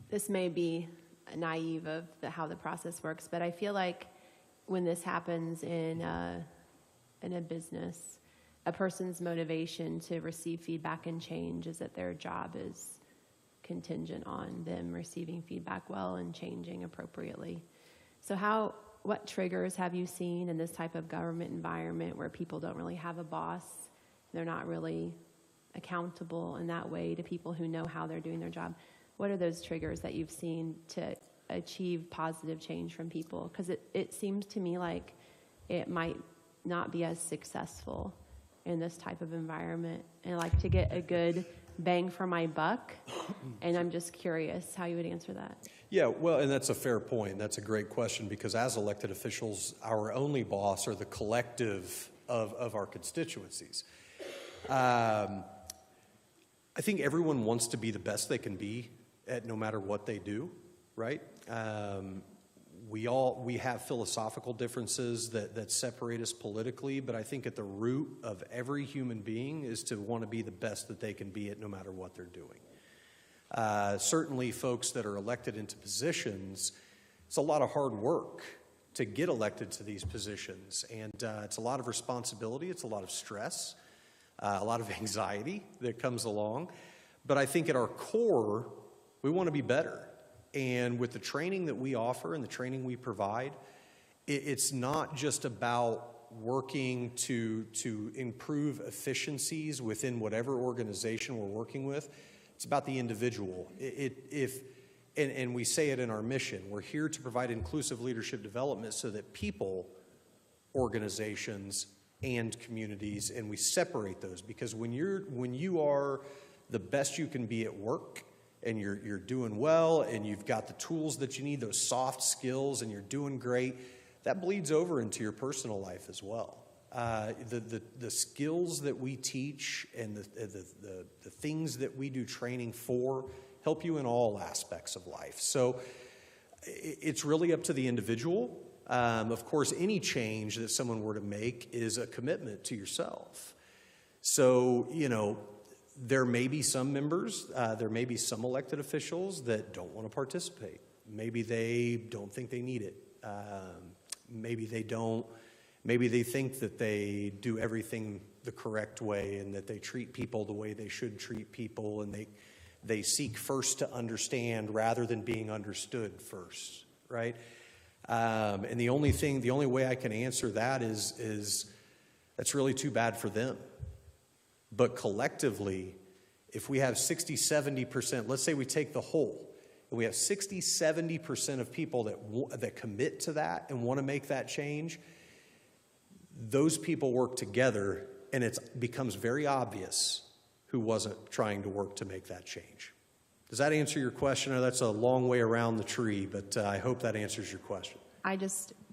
this may be naive of how the process works, but I feel like when this happens in a business, a person's motivation to receive feedback and change is that their job is contingent on them receiving feedback well and changing appropriately. So what triggers have you seen in this type of government environment where people don't really have a boss? They're not really accountable in that way to people who know how they're doing their job. What are those triggers that you've seen to achieve positive change from people? Because it seems to me like it might not be as successful in this type of environment, and like to get a good bang for my buck. And I'm just curious how you would answer that. Yeah, well, and that's a fair point. That's a great question, because as elected officials, our only boss are the collective of our constituencies. I think everyone wants to be the best they can be at no matter what they do, right? We have philosophical differences that separate us politically, but I think at the root of every human being is to want to be the best that they can be at no matter what they're doing. Certainly folks that are elected into positions, it's a lot of hard work to get elected to these positions, and it's a lot of responsibility, it's a lot of stress, a lot of anxiety that comes along. But I think at our core, we want to be better. And with the training that we offer and the training we provide, it's not just about working to improve efficiencies within whatever organization we're working with. It's about the individual. And we say it in our mission, we're here to provide inclusive leadership development so that people, organizations, and communities, and we separate those, because when you are the best you can be at work, and you're doing well, and you've got the tools that you need, those soft skills, and you're doing great, that bleeds over into your personal life as well. The skills that we teach and the things that we do training for help you in all aspects of life. So it's really up to the individual. Of course, any change that someone were to make is a commitment to yourself. So, there may be some members, there may be some elected officials that don't want to participate. Maybe they don't think they need it. Maybe they think that they do everything the correct way and that they treat people the way they should treat people, and they seek first to understand rather than being understood first, right? And the only way I can answer that is that's really too bad for them. But collectively, if we have 60, 70%, let's say we take the whole, and we have 60, 70% of people that commit to that and want to make that change, those people work together, and it becomes very obvious who wasn't trying to work to make that change. Does that answer your question? Or that's a long way around the tree, but I hope that answers your question.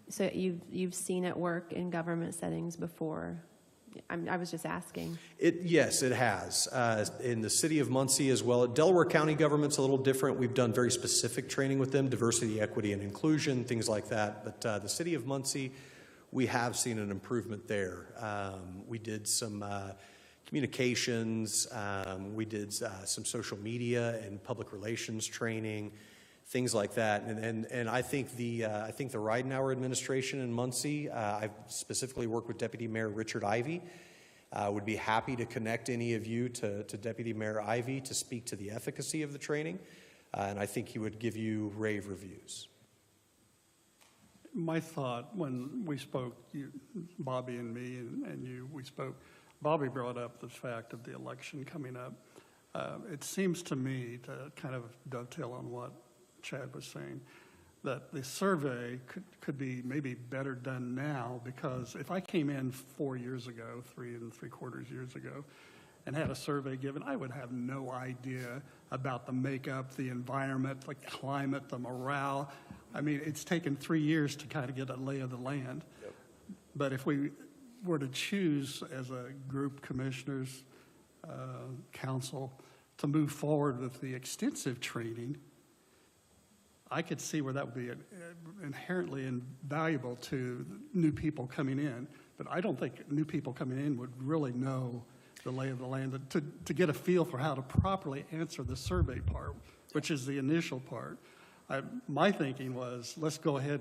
So you've seen it work in government settings before. I was just asking. Yes, it has. In the city of Muncie as well. Delaware County government's a little different. We've done very specific training with them, diversity, equity, and inclusion, things like that. But the city of Muncie, we have seen an improvement there. We did some communications. We did some social media and public relations training, things like that. And I think the Ridenhour administration in Muncie, I've specifically worked with Deputy Mayor Richard Ivey. Would be happy to connect any of you to Deputy Mayor Ivey to speak to the efficacy of the training. And I think he would give you rave reviews. My thought when we spoke, Bobby and me and you, we spoke, Bobby brought up the fact of the election coming up. It seems to me, to kind of dovetail on what Chad was saying, that the survey could be maybe better done now, because if I came in 4 years ago, 3 3/4 years ago, and had a survey given, I would have no idea about the makeup, the environment, the climate, the morale. I mean, it's taken 3 years to kind of get a lay of the land. Yep. But if we were to choose as a group, commissioners, council, to move forward with the extensive training, I could see where that would be inherently invaluable to new people coming in. But I don't think new people coming in would really know the lay of the land to get a feel for how to properly answer the survey part, which is the initial part. My thinking was, let's go ahead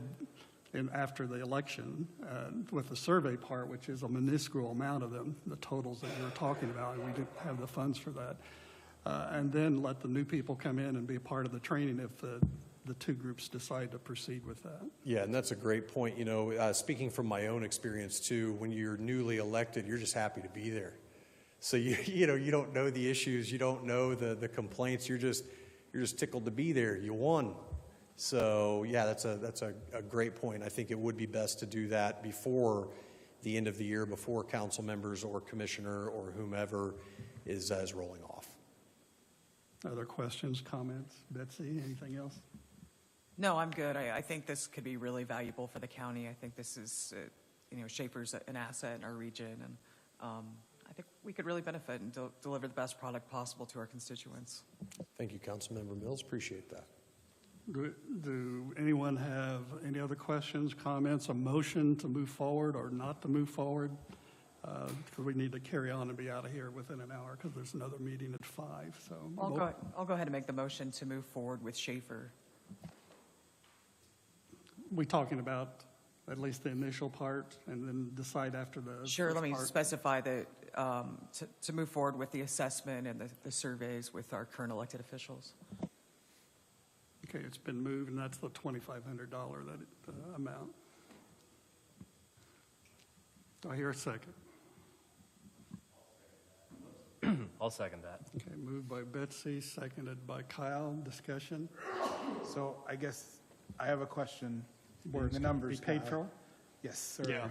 and after the election with the survey part, which is a minuscule amount of them, the totals that you were talking about, and we didn't have the funds for that. And then let the new people come in and be a part of the training if the two groups decide to proceed with that. Yeah, and that's a great point. You know, speaking from my own experience too, when you're newly elected, you're just happy to be there. So you don't know the issues, you don't know the complaints. You're just tickled to be there. You won. So yeah, that's a great point. I think it would be best to do that before the end of the year, before council members or commissioner or whomever is rolling off. Other questions, comments? Betsy, anything else? No, I'm good. I think this could be really valuable for the county. I think this is, Schaefer's an asset in our region, and I think we could really benefit and deliver the best product possible to our constituents. Thank you, Councilmember Mills. Appreciate that. Do anyone have any other questions, comments, a motion to move forward or not to move forward? Because we need to carry on and be out of here within an hour because there's another meeting at 5. So I'll go ahead and make the motion to move forward with Schaefer. we talking about at least the initial part and then decide after the Sure, first let me part? specify that to move forward with the assessment and the surveys with our current elected officials. Okay, it's been moved, and that's the $2,500 amount. Do I hear a second? I'll second that. Okay, moved by Betsy, seconded by Kyle. Discussion? So I guess I have a question. Where's The numbers, be paid Kyle. for? Yes, sir. Yeah.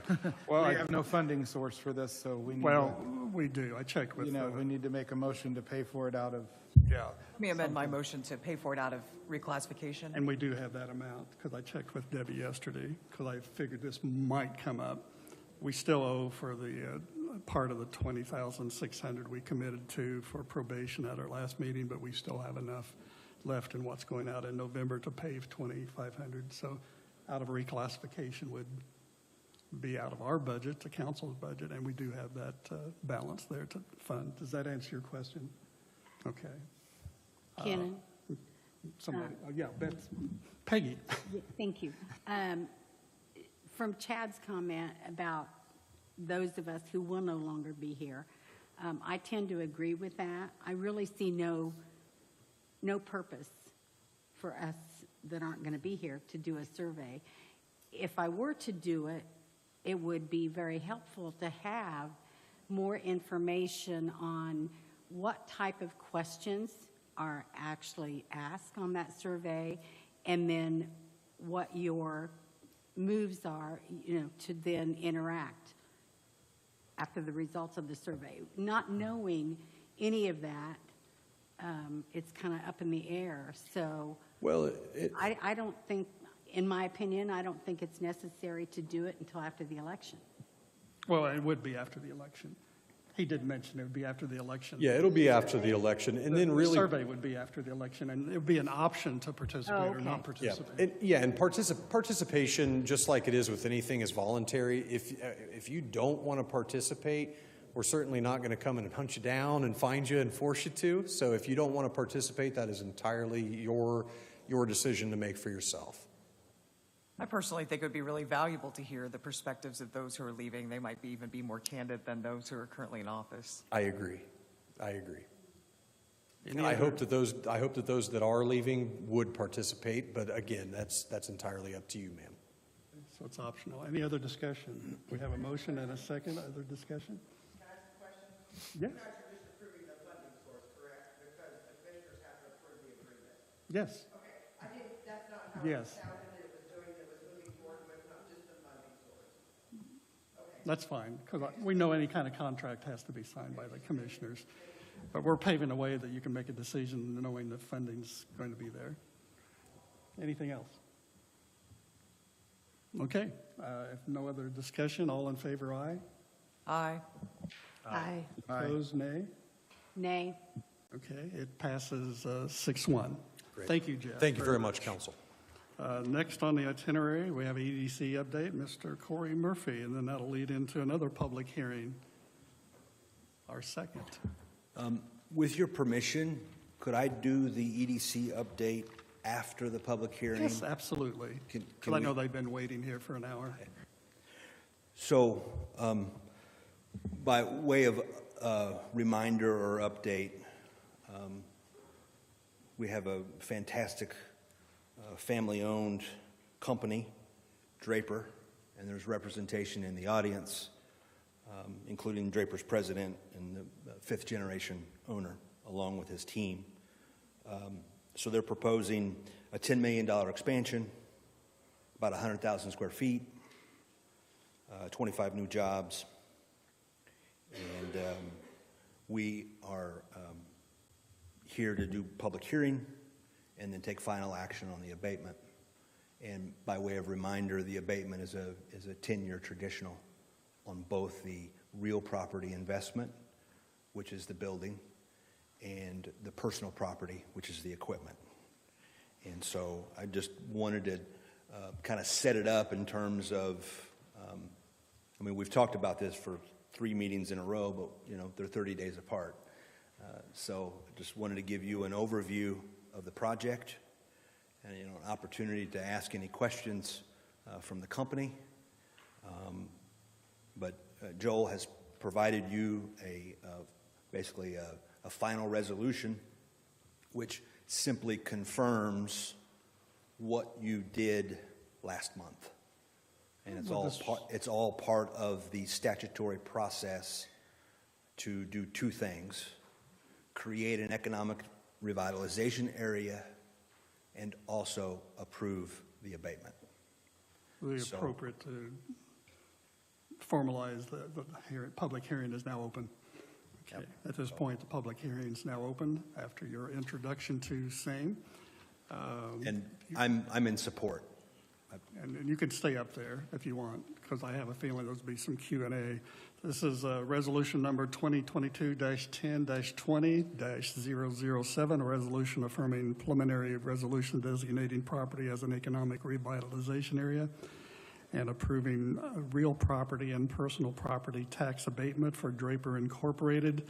We have no funding source for this, so we need Well, we do. I checked with, we need to make a motion to pay for it out of, yeah, Let me amend my motion to pay for it out of reclassification. and we do have that amount, because I checked with Debbie yesterday, because I figured this might come up. We still owe for the part of the $20,600 we committed to for probation at our last meeting, but we still have enough left in what's going out in November to pay $2,500. So out of reclassification would be out of our budget, the council's budget, and we do have that balance there to fund. Does that answer your question? Okay. Shannon? Somebody, yeah, Peggy. Yeah, thank you. From Chad's comment about those of us who will no longer be here, I tend to agree with that. I really see no purpose for us that aren't going to be here to do a survey. If I were to do it, it would be very helpful to have more information on what type of questions are actually asked on that survey, and then what your moves are, to then interact after the results of the survey. Not knowing any of that, it's kind of up in the air. So Well, I don't think, in my opinion, I don't think it's necessary to do it until after the election. Well, it would be after the election. He did mention it would be after the election. yeah, it'll be after the election, and then The really. survey would be after the election, and it would be an option to participate or okay. not Yeah, participate. and participation, just like it is with anything, is voluntary. If you don't want to participate, we're certainly not going to come in and hunt you down and find you and force you to. So if you don't want to participate, that is entirely your decision to make for yourself. I personally think it would be really valuable to hear the perspectives of those who are leaving. They might even be more candid than those who are currently in office. I agree. Any I other- hope that those that are leaving would participate, but again, that's entirely up to you, ma'am. So it's optional. Any other discussion? We have a motion and a second. Other discussion? Can I ask a question? Yes. You guys are just approving the funding source, correct? Because the commissioners have to approve the agreement. Yes. Okay, I didn't, that's not how Yes. it sounded that it was doing, it was moving forward with not just the funding source. Okay. That's fine, because we know any kind of contract has to be signed by the commissioners. But we're paving a way that you can make a decision knowing that funding's going to be there. Anything else? Okay, if no other discussion, all in favor, aye. Aye. Aye. Opposed, nay. Nay. Okay, it passes 6-1. Thank you, Jeff. Thank you very much, council. Next on the itinerary, we have EDC update, Mr. Corey Murphy, and then that'll lead into another public hearing, our second. With your permission, could I do the EDC update after the public hearing? Yes, absolutely. Can Because I know we- they've been waiting here for an hour. So, by way of reminder or update, we have a fantastic family-owned company, Draper, and there's representation in the audience, including Draper's president and the fifth-generation owner, along with his team. So they're proposing a $10 million expansion, about 100,000 square feet, 25 new jobs, and we are here to do public hearing and then take final action on the abatement. And by way of reminder, the abatement is a 10-year traditional on both the real property investment, which is the building, and the personal property, which is the equipment. And so I just wanted to kind of set it up in terms of, I mean, we've talked about this for 3 meetings in a row, but, they're 30 days apart. So I just wanted to give you an overview of the project and, an opportunity to ask any questions from the company. But Joel has provided you basically a final resolution, which simply confirms what you did last month. And it's all part of the statutory process to do 2 things: create an economic revitalization area and also approve the abatement. Really So- appropriate to formalize the public hearing is now open. Okay. At this point, the public hearing is now open after your introduction to same. And I'm in support. And you can stay up there if you want, because I have a feeling there'll be some Q&A. This is resolution number 2022-10-20-007, a resolution affirming preliminary resolution designating property as an economic revitalization area and approving real property and personal property tax abatement for Draper Incorporated.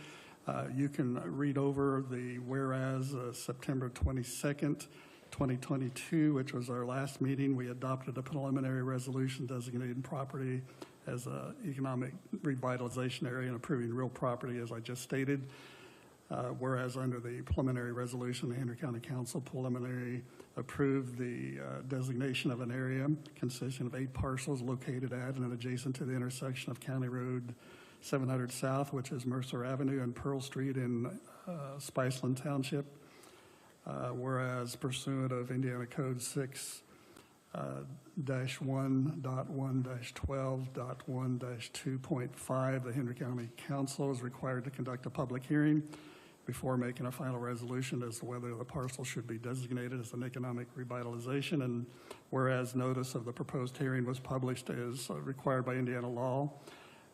You can read over the whereas September 22nd, 2022, which was our last meeting. We adopted a preliminary resolution designating property as an economic revitalization area and approving real property, as I just stated. Whereas under the preliminary resolution, the Henry County Council preliminary approved the designation of an area consisting of 8 parcels located at and adjacent to the intersection of County Road 700 South, which is Mercer Avenue, and Pearl Street in Spiceland Township. Whereas pursuant of Indiana Code 6-1-1-12.1-2.5, the Henry County Council is required to conduct a public hearing before making a final resolution as to whether the parcel should be designated as an economic revitalization. And whereas notice of the proposed hearing was published as required by Indiana law,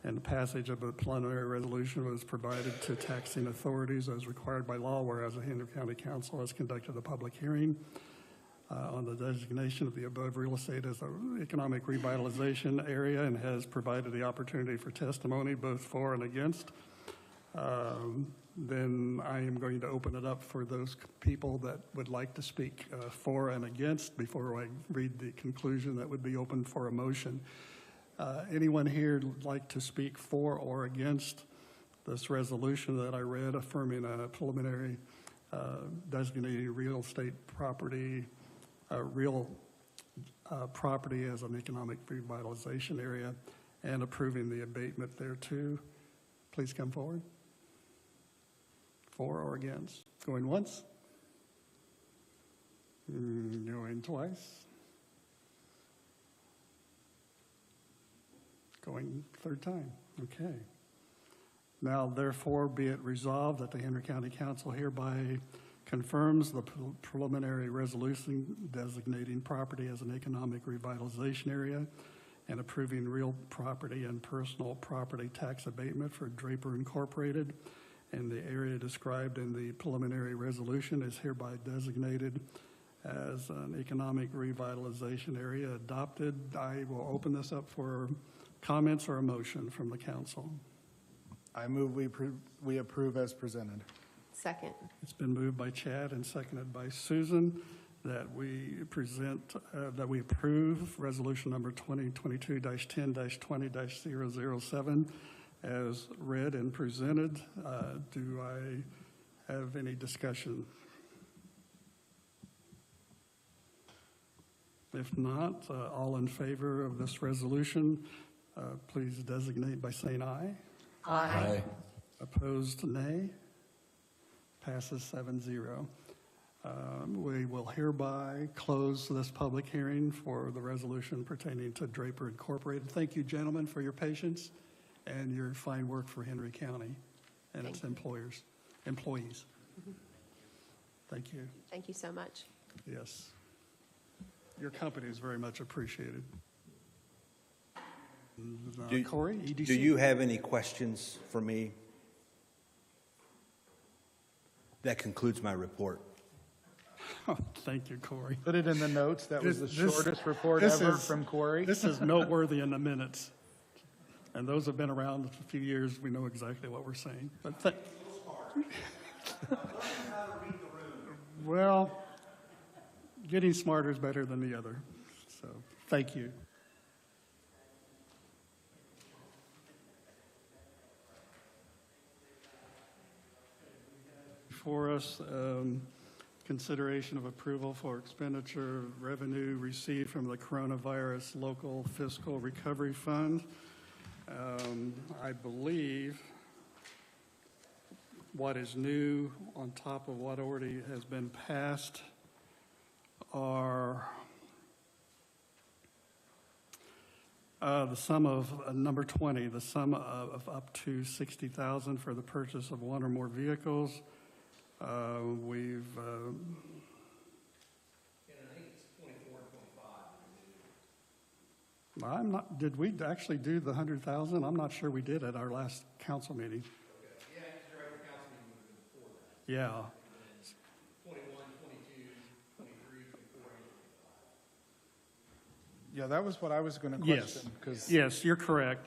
and the passage of a preliminary resolution was provided to taxing authorities as required by law, whereas the Henry County Council has conducted a public hearing on the designation of the above real estate as an economic revitalization area and has provided the opportunity for testimony both for and against, then I am going to open it up for those people that would like to speak for and against before I read the conclusion that would be open for a motion. Anyone here like to speak for or against this resolution that I read affirming a preliminary designated real estate property, property as an economic revitalization area and approving the abatement thereto? Please come forward. For or against? Going once? Going twice? Going third time. Okay. Now, therefore, be it resolved that the Henry County Council hereby confirms the preliminary resolution designating property as an economic revitalization area and approving real property and personal property tax abatement for Draper Incorporated, and the area described in the preliminary resolution is hereby designated as an economic revitalization area adopted. I will open this up for comments or a motion from the council. I move we approve as presented. Second. It's been moved by Chad and seconded by Susan that we that we approve resolution number 2022-10-20-007 as read and presented. Do I have any discussion? If not, all in favor of this resolution, please designate by saying aye. Aye. Opposed, nay. Passes 7-0. We will hereby close this public hearing for the resolution pertaining to Draper Incorporated. Thank you, gentlemen, for your patience and your fine work for Henry County and its employees. Thank you. Thank you so much. Yes. Your company is very much appreciated. Corey, EDC? Do you have any questions for me? That concludes my report. Oh, thank you, Corey. Put it in the notes. That was the This- shortest report this ever is- from Corey. This is noteworthy in the minutes. And those who have been around a few years, we know exactly what we're saying. But well, getting smarter is better than the other. So, thank you. Before us, consideration of approval for expenditure revenue received from the Coronavirus Local Fiscal Recovery Fund. I believe what is new on top of what already has been passed are the sum of number 20, the sum of up to $60,000 for the purchase of one or more vehicles. We've And I think it's 24 and 25. I'm not, did we actually do the 100,000? I'm not sure we did at our last council meeting. Yeah, because your other council meeting would have been before that. Yeah. 21, 22, 23, 24, and 25. Yeah, that was what I was going to Yes. question. 'Cause Yes, you're correct.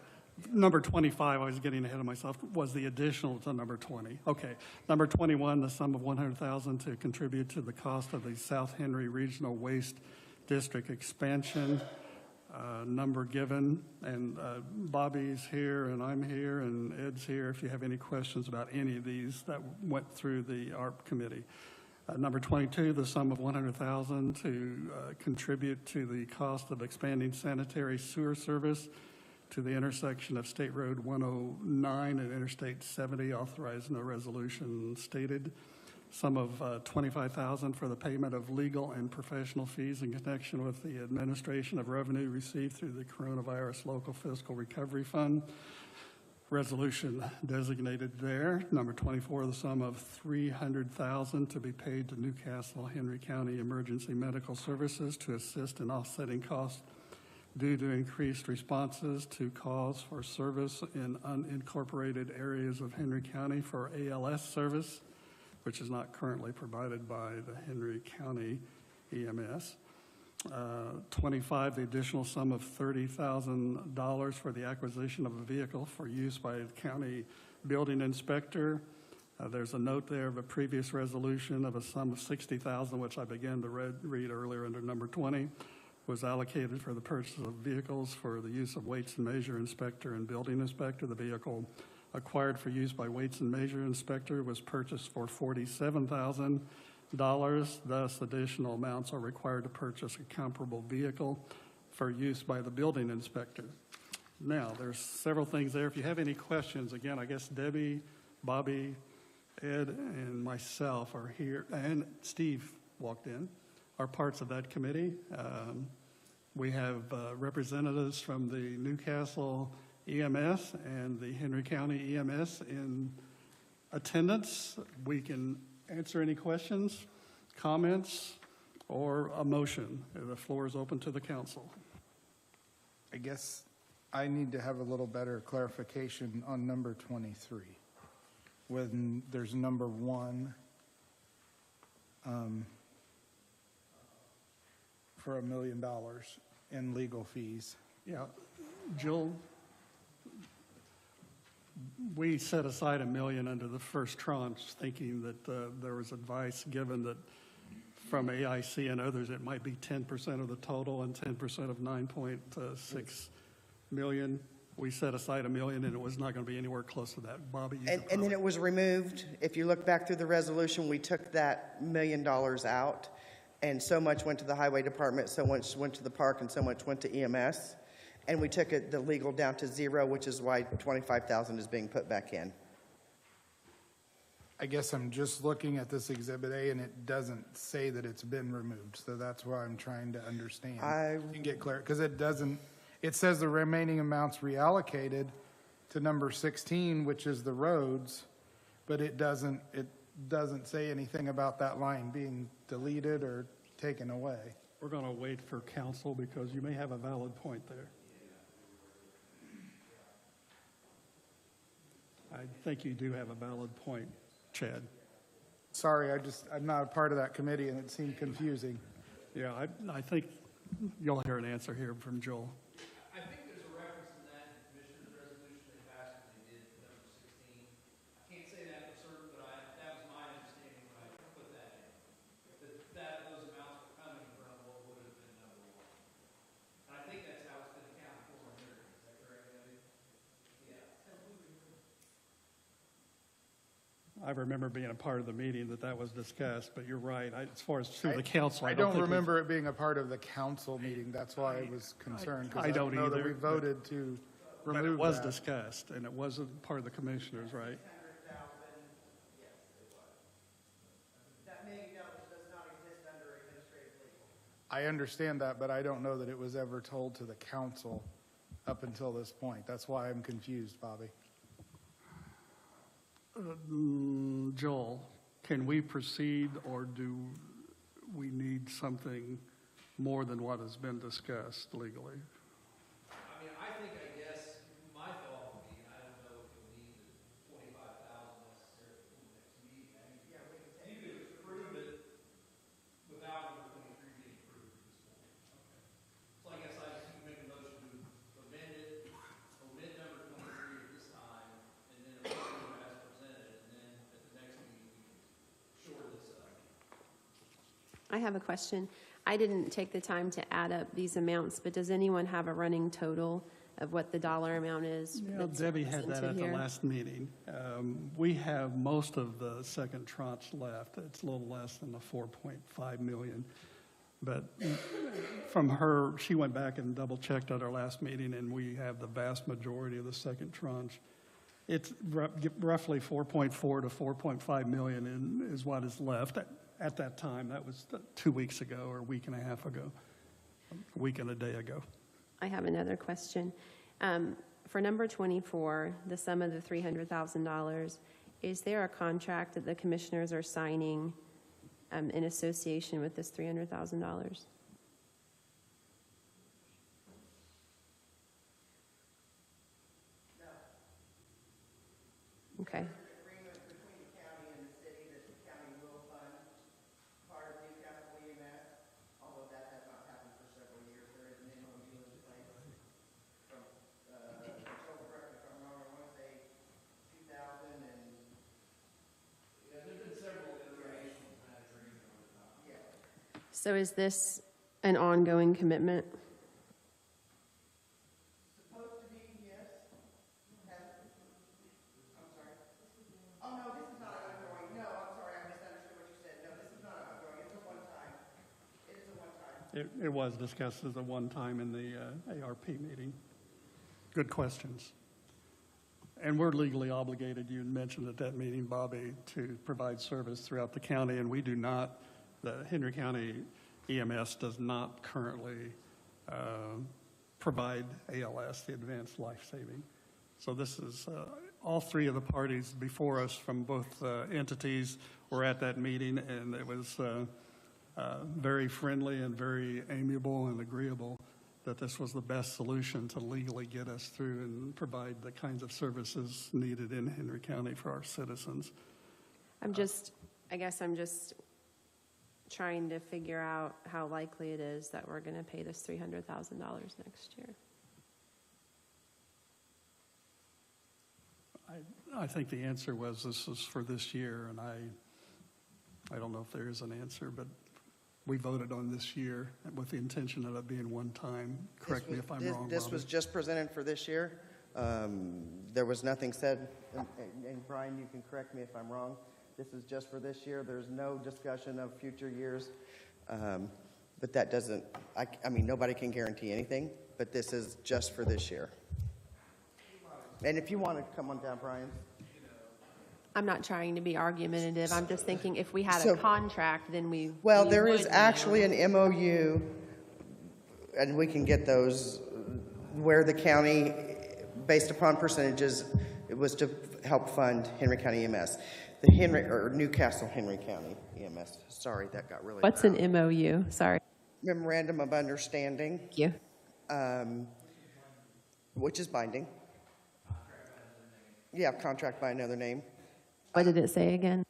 Number 25, I was getting ahead of myself, was the additional to number 20. Okay. Number 21, the sum of $100,000 to contribute to the cost of the South Henry Regional Waste District expansion. Number given, and Bobby's here, and I'm here, and Ed's here if you have any questions about any of these that went through the ARP committee. Number 22, the sum of $100,000 to contribute to the cost of expanding sanitary sewer service to the intersection of State Road 109 and Interstate 70, authorized no resolution stated. Sum of $25,000 for the payment of legal and professional fees in connection with the administration of revenue received through the Coronavirus Local Fiscal Recovery Fund. Resolution designated there. Number 24, the sum of $300,000 to be paid to Newcastle Henry County Emergency Medical Services to assist in offsetting costs due to increased responses to calls for service in unincorporated areas of Henry County for ALS service, which is not currently provided by the Henry County EMS. 25, the additional sum of $30,000 for the acquisition of a vehicle for use by the county building inspector. There's a note there of a previous resolution of a sum of $60,000, which I began to read earlier under number 20, was allocated for the purchase of vehicles for the use of weights and measure inspector and building inspector. The vehicle acquired for use by weights and measure inspector was purchased for $47,000. Thus, additional amounts are required to purchase a comparable vehicle for use by the building inspector. Now, there's several things there. If you have any questions, again, I guess Debbie, Bobby, Ed, and myself are here, and Steve walked in, are parts of that committee. We have representatives from the Newcastle EMS and the Henry County EMS in attendance. We can answer any questions, comments, or a motion. The floor is open to the council. I guess I need to have a little better clarification on number 23. When there's number 1 for $1 million in legal fees. Yeah, Jill, we set aside $1 million under the first tranche, thinking that there was advice given that from AIC and others, it might be 10% of the total and 10% of 9.6 million. We set aside $1 million, and it was not going to be anywhere close to that. Bobby? And then it was removed. If you look back through the resolution, we took that $1 million out, and so much went to the highway department, so much went to the park, and so much went to EMS. And we took the legal down to 0, which is why $25,000 is being put back in. I guess I'm just looking at this Exhibit A, and it doesn't say that it's been removed, so that's why I'm trying to understand. And get clear, because it doesn't, it says the remaining amounts reallocated to number 16, which is the roads, but it doesn't say anything about that line being deleted or taken away. We're going to wait for council because you may have a valid point there. I think you do have a valid point, Chad. Sorry, I'm not a part of that committee, and it seemed confusing. Yeah, I think you'll hear an answer here from Joel. I think there's a reference in that commissioner's resolution they passed when they did number 16. I can't say that for certain, but that was my understanding when I put that in. That those amounts were coming from what would have been number 1. And I think that's how it's been accounted for in here. Is that correct, Debbie? Yeah. I remember being a part of the meeting that was discussed, but you're right. As far as through the council, I don't remember it being a part of the council meeting. That's why I was concerned. 'Cause I don't know that either, we voted to but remove it was that. discussed, and it wasn't part of the commissioners, right? That $1 million does not exist under administrative legal. I understand that, but I don't know that it was ever told to the council up until this point. That's why I'm confused, Bobby. Joel, can we proceed, or do we need something more than what has been discussed legally? I mean, I think, I guess, my thought would be, and I don't know if you'll need the $25,000 necessarily for the next meeting. I mean, you could approve it without number 23 being approved at this point. So I guess I just make a motion to amend it, omit number 23 at this time, and then approve it as presented, and then at the next meeting, we can shore this up. I have a question. I didn't take the time to add up these amounts, but does anyone have a running total of what the dollar amount is? Yeah, that's Debbie had that presented at the here? last meeting. We have most of the second tranche left. It's a little less than the 4.5 million. But from her, she went back and double-checked at our last meeting, and we have the vast majority of the second tranche. It's roughly 4.4 to 4.5 million is what is left at that time. That was 2 weeks ago or a week and a half ago, a week and a day ago. I have another question. For number 24, the sum of the $300,000, is there a contract that the commissioners are signing in association with this $300,000? Okay. Agreement between the county and the city that the county will fund part of Newcastle EMS, although that has not happened for several years. There is an MOU in place from, control correct me if I'm wrong, I want to say 2000 and. Yeah, there's been several iterations of that agreement over time. Yeah. So is this an ongoing commitment? Supposed to be, yes. I'm sorry. Oh, no, this is not ongoing. No, I'm sorry, I misunderstood what you said. No, this is not ongoing. It's a one-time. It is a one-time. It was discussed as a one-time in the ARP meeting. Good questions. And we're legally obligated, you mentioned at that meeting, Bobby, to provide service throughout the county, and we do not, the Henry County EMS does not currently provide ALS, the Advanced Life Saving. So this is, all three of the parties before us from both entities were at that meeting, and it was very friendly and very amiable and agreeable that this was the best solution to legally get us through and provide the kinds of services needed in Henry County for our citizens. I guess I'm just trying to figure out how likely it is that we're going to pay this $300,000 next year. I think the answer was this is for this year, and I don't know if there is an answer, but we voted on this year with the intention of it being one time. Correct me if I'm wrong, This Bobby. was just presented for this year. There was nothing said, and Brian, you can correct me if I'm wrong. This is just for this year. There's no discussion of future years. But that doesn't, I mean, nobody can guarantee anything, but this is just for this year. And if you want to come on down, Brian. I'm not trying to be argumentative. I'm just thinking if we had So- a contract, then we. Well, we there is would know. actually an MOU, and we can get those, where the county, based upon percentages, it was to help fund Henry County EMS. The Newcastle Henry County EMS. Sorry, that got really. What's an MOU? Sorry. Memorandum of Understanding. Thank you. Which is binding. Yeah, contract by another name. What did it say again?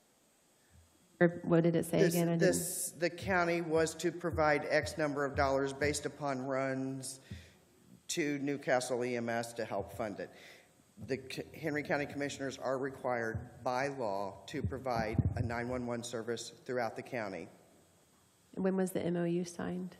Or what did it say again? I didn't- The county was to provide X number of dollars based upon runs to Newcastle EMS to help fund it. The Henry County Commissioners are required by law to provide a 911 service throughout the county. When was the MOU signed?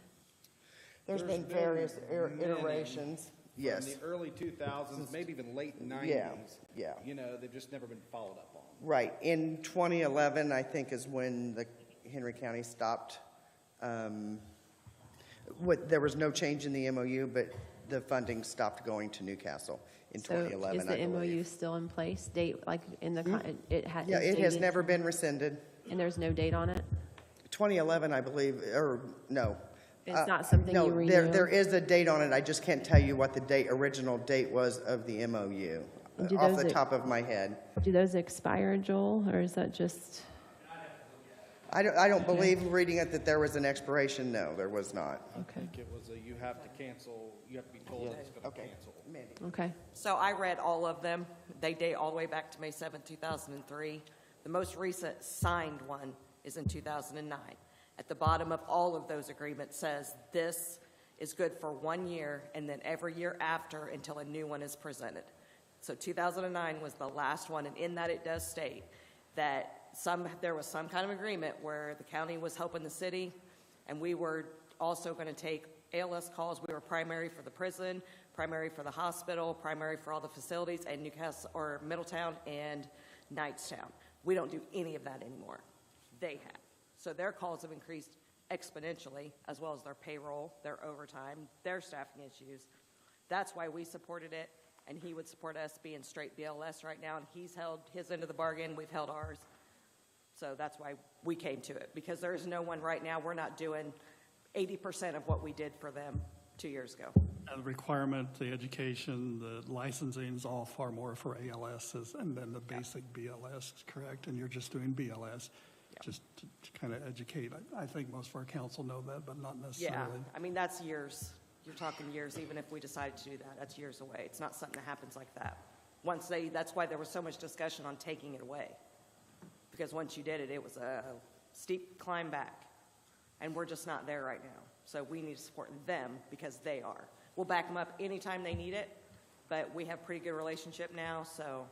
There's been various iterations. Yes. From the early 2000s, maybe even late 90s. Yeah. You know, they've just never been followed up on. Right. In 2011, I think, is when the Henry County stopped. There was no change in the MOU, but the funding stopped going to Newcastle in 2011, So is the I believe. MOU still in place? Date, like in the, it had. Yeah, it has never been rescinded. And there's no date on it? 2011, I believe, or no. It's not something you renew? No, there is a date on it. I just can't tell you what the original date was of the MOU, And do off those the top of my head. Do those expire, Joel, or is that just? I don't believe, reading it, that there was an expiration. No, there was not. I think it was you have to cancel, you have to be told it's going to cancel. Okay. So I read all of them. They date all the way back to May 7, 2003. The most recent signed one is in 2009. At the bottom of all of those agreements says this is good for 1 year and then every year after until a new one is presented. So 2009 was the last one, and in that it does state that there was some kind of agreement where the county was helping the city, and we were also going to take ALS calls. We were primary for the prison, primary for the hospital, primary for all the facilities, and Newcastle or Middletown and Knightstown. We don't do any of that anymore. They have. So their calls have increased exponentially, as well as their payroll, their overtime, their staffing issues. That's why we supported it, and he would support us being straight BLS right now, and he's held his end of the bargain, we've held ours. So that's why we came to it, because there's no one right now, we're not doing 80% of what we did for them 2 years ago. The requirement, the education, the licensing is all far more for ALS and then the basic BLS, correct? And you're just doing BLS, just to kind of educate. I think most of our council know that, but not Yeah, necessarily. I mean, that's years. You're talking years, even if we decided to do that, that's years away. It's not something that happens like that. That's why there was so much discussion on taking it away. Because once you did it, it was a steep climb back. And we're just not there right now. So we need to support them because they are. We'll back them up anytime they need it, but we have a pretty good relationship now, so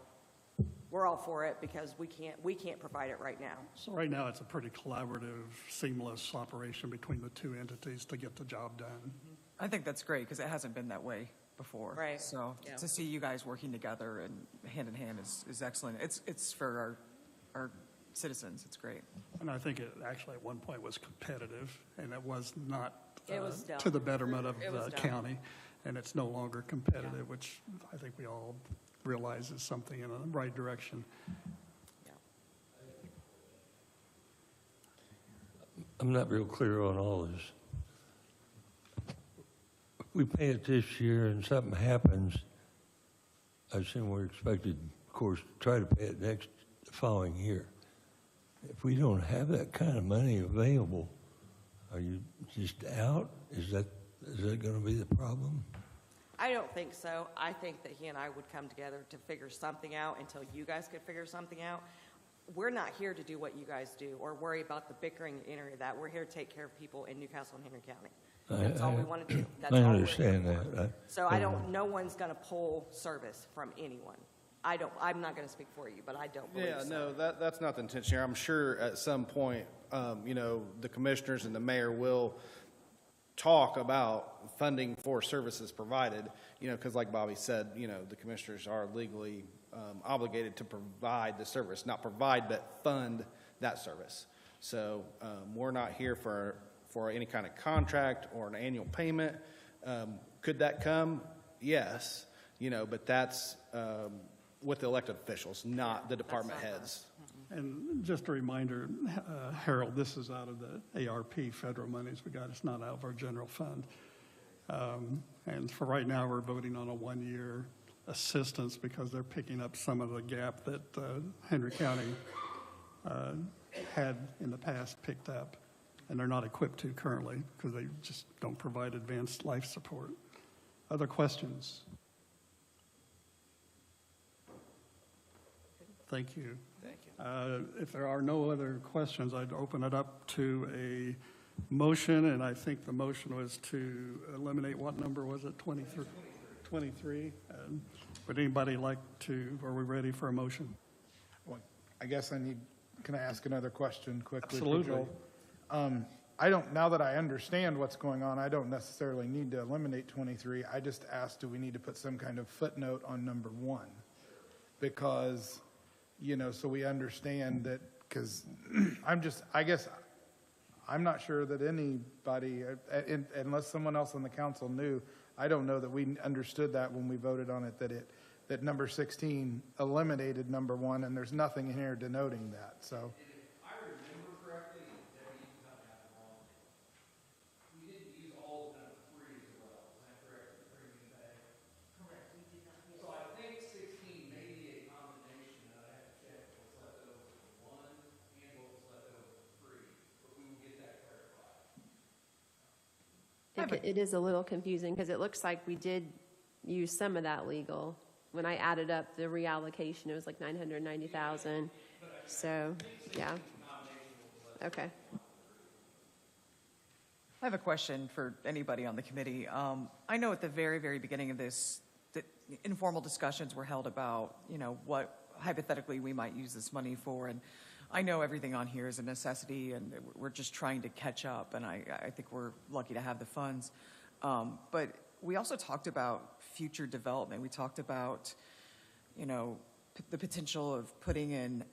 we're all for it because we can't provide it right now. So right now, it's a pretty collaborative, seamless operation between the two entities to get the job done. I think that's great because it hasn't been that way before. Right. So Yeah. to see you guys working together and hand in hand is excellent. It's for our citizens. It's great. And I think it actually at one point was competitive, and it was not It was dumb. to the betterment of It was the dumb. county. And it's no longer competitive, which I think we all realize is something in the right direction. I'm not real clear on all this. We pay it this year and something happens, I assume we're expected, of course, to try to pay it the following year. If we don't have that kind of money available, are you just out? Is that going to be the problem? I don't think so. I think that he and I would come together to figure something out until you guys could figure something out. We're not here to do what you guys do or worry about the bickering and any of that. We're here to take care of people in Newcastle and Henry County. That's all we want to do. That's I all we're understand here for. that. So no one's going to pull service from anyone. I'm not going to speak for you, but I don't believe Yeah, so. no, that's not the intention here. I'm sure at some point, the commissioners and the mayor will talk about funding for services provided, because like Bobby said, the commissioners are legally obligated to provide the service, not provide, but fund that service. So we're not here for any kind of contract or an annual payment. Could that come? Yes, but that's with the elected officials, not the department heads. And just a reminder, Harold, this is out of the ARP federal monies we got. It's not out of our general fund. And for right now, we're voting on a one-year assistance because they're picking up some of the gap that Henry County had in the past picked up. And they're not equipped to currently because they just don't provide advanced life support. Other questions? Thank you. Thank you. If there are no other questions, I'd open it up to a motion, and I think the motion was to eliminate, what number was it, 23? 23. Would anybody like to, are we ready for a motion? Well, I guess can I ask another question quickly? for Absolutely. Joel? Now that I understand what's going on, I don't necessarily need to eliminate 23. I just asked, do we need to put some kind of footnote on number 1? Because, so we understand that, because I guess, I'm not sure that anybody, unless someone else on the council knew, I don't know that we understood that when we voted on it, that number 16 eliminated number 1, and there's nothing in here denoting that, so. If I remember correctly, and Debbie, you can tell me I'm wrong, we didn't use all of number 3 as well. Is that correct? The premium pay? Correct. We did not use. So I think 16 may be a combination, and I have to check what's left over for 1 and what was left over for 3, but we will get that clarified. It is a little confusing because it looks like we did use some of that legal. When I added up the reallocation, it was like 990,000. So, yeah. Okay. I have a question for anybody on the committee. I know at the very, very beginning of this, that informal discussions were held about, what hypothetically we might use this money for. And I know everything on here is a necessity, and we're just trying to catch up. And I think we're lucky to have the funds. But we also talked about future development. We talked about, the potential of putting in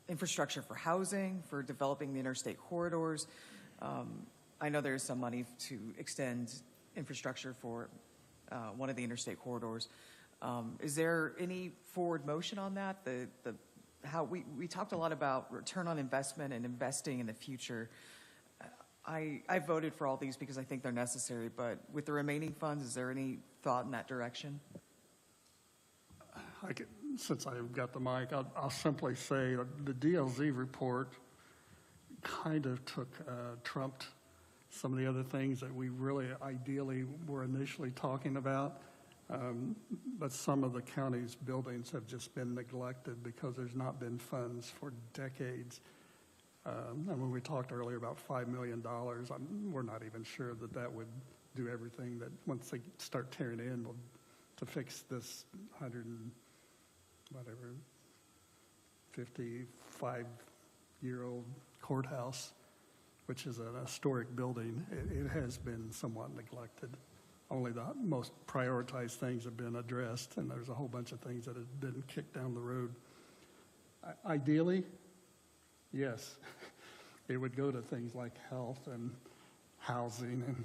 infrastructure for housing, for developing the interstate corridors. I know there's some money to extend infrastructure for one of the interstate corridors. Is there any forward motion on that? How we talked a lot about return on investment and investing in the future. I voted for all these because I think they're necessary, but with the remaining funds, is there any thought in that direction? Since I've got the mic, I'll simply say the DLZ report kind of trumped some of the other things that we really ideally were initially talking about. But some of the county's buildings have just been neglected because there's not been funds for decades. And when we talked earlier about $5 million, we're not even sure that that would do everything that once they start tearing in to fix this 55-year-old courthouse, which is a historic building. It has been somewhat neglected. Only the most prioritized things have been addressed, and there's a whole bunch of things that have been kicked down the road. Ideally, yes, it would go to things like health and housing,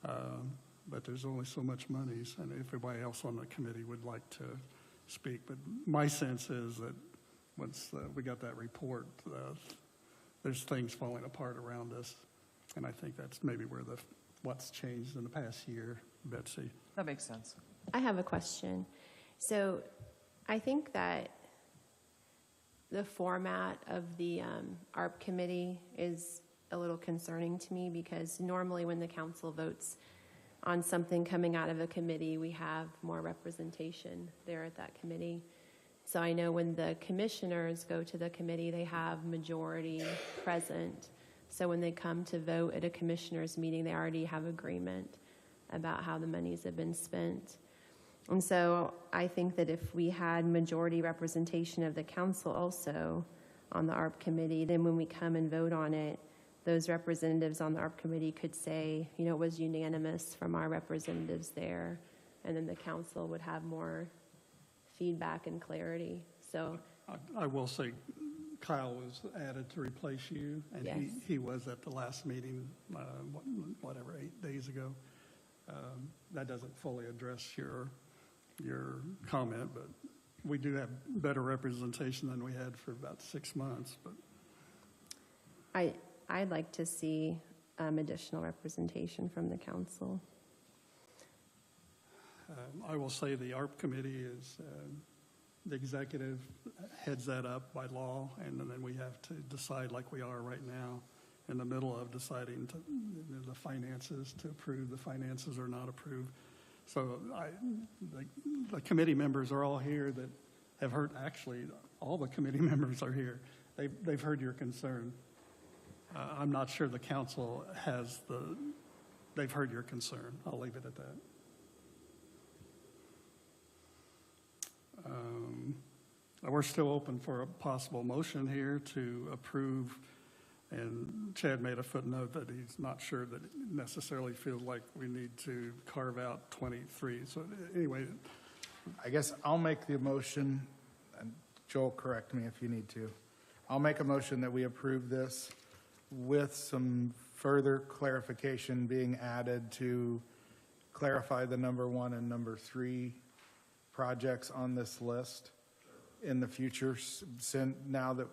but there's only so much money, and everybody else on the committee would like to speak. But my sense is that once we got that report, there's things falling apart around us, and I think that's maybe where what's changed in the past year, Betsy. That makes sense. I have a question. So I think that the format of the ARP committee is a little concerning to me, because normally when the council votes on something coming out of a committee, we have more representation there at that committee. So I know when the commissioners go to the committee, they have majority present. So when they come to vote at a commissioners meeting, they already have agreement about how the monies have been spent. And so I think that if we had majority representation of the council also on the ARP committee, then when we come and vote on it, those representatives on the ARP committee could say, you know, it was unanimous from our representatives there, and then the council would have more feedback and clarity. So I will say Kyle was added to replace you, and Yes. he was at the last meeting, 8 days ago. That doesn't fully address your comment, but we do have better representation than we had for about 6 months. But I'd like to see additional representation from the council. I will say the ARP committee is, the executive heads that up by law, and then we have to decide, like we are right now, in the middle of deciding the finances, to approve the finances or not approve. So the committee members are all here that have heard, actually, all the committee members are here. They've heard your concern. I'm not sure the council they've heard your concern. I'll leave it at that. We're still open for a possible motion here to approve, and Chad made a footnote that he's not sure that it necessarily feels like we need to carve out 23. So anyway. I guess I'll make the motion, and Joel, correct me if you need to. I'll make a motion that we approve this with some further clarification being added to clarify the number 1 and number 3 projects on this list in the future. Now that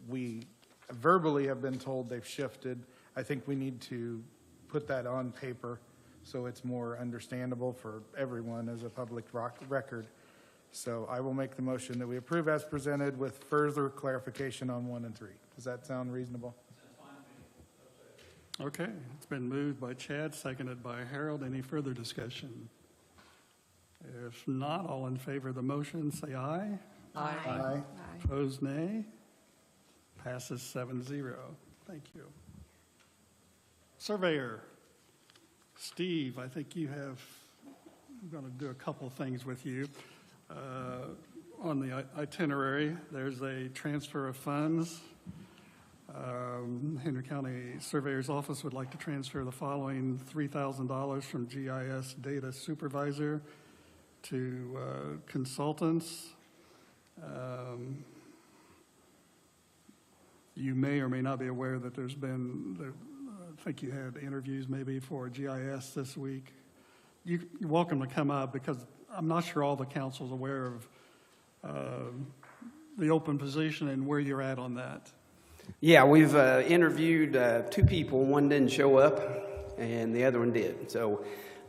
we verbally have been told they've shifted, I think we need to put that on paper so it's more understandable for everyone as a public record. So I will make the motion that we approve as presented with further clarification on 1 and 3. Does that sound reasonable? Okay, it's been moved by Chad, seconded by Harold. Any further discussion? If not, all in favor of the motion, say aye. Aye. Aye. Opposed, nay. Passes 7-0. Thank you. Surveyor, Steve, I think I'm going to do a couple things with you. On the itinerary, there's a transfer of funds. Henry County Surveyor's Office would like to transfer the following $3,000 from GIS Data Supervisor to consultants. You may or may not be aware that there's been think you had interviews maybe for GIS this week. You're welcome to come up, because I'm not sure all the council's aware of the open position and where you're at on that. Yeah, we've interviewed 2 people. One didn't show up, and the other one did. So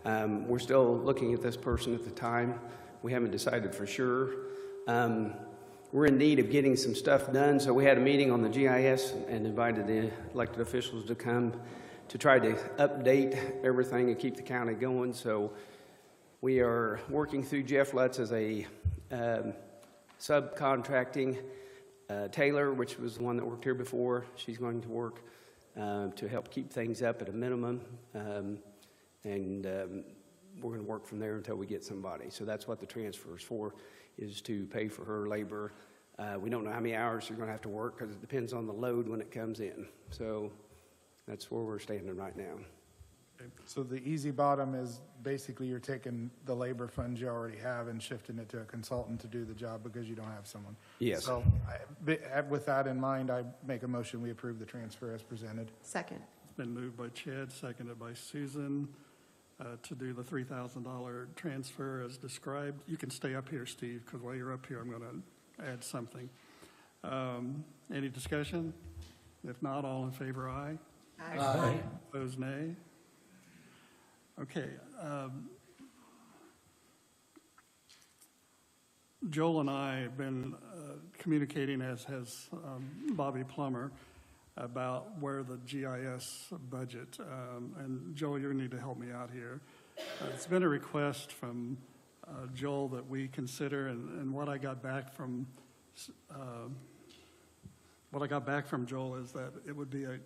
we're still looking at this person at the time. We haven't decided for sure. We're in need of getting some stuff done, so we had a meeting on the GIS and invited the elected officials to come to try to update everything and keep the county going. So we are working through Jeff Lutz as a subcontracting. Taylor, which was the one that worked here before, she's going to work to help keep things up at a minimum. We're going to work from there until we get somebody. So that's what the transfer is for, is to pay for her labor. We don't know how many hours you're going to have to work, because it depends on the load when it comes in. So that's where we're standing right now. So the easy bottom is basically you're taking the labor funds you already have and shifting it to a consultant to do the job because you don't have someone. Yes. So with that in mind, I make a motion, we approve the transfer as presented. Second. It's been moved by Chad, seconded by Susan, to do the $3,000 transfer as described. You can stay up here, Steve, because while you're up here, I'm going to add something. Any discussion? If not, all in favor, aye. Aye. Opposed, nay. Okay. Joel and I have been communicating, as has Bobby Plummer, about where the GIS budget, and Joel, you need to help me out here. It's been a request from Joel that we consider, and what I got back from Joel is that it would be a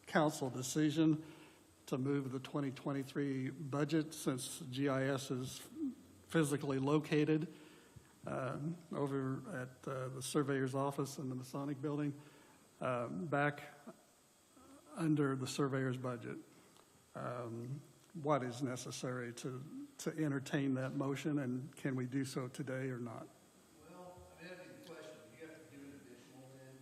council decision to move the 2023 budget, since GIS is physically located over at the surveyor's office in the Masonic Building, back under the surveyor's budget. What is necessary to entertain that motion, and can we do so today or not? Well, I mean, that'd be the question. Do you have to do an additional then?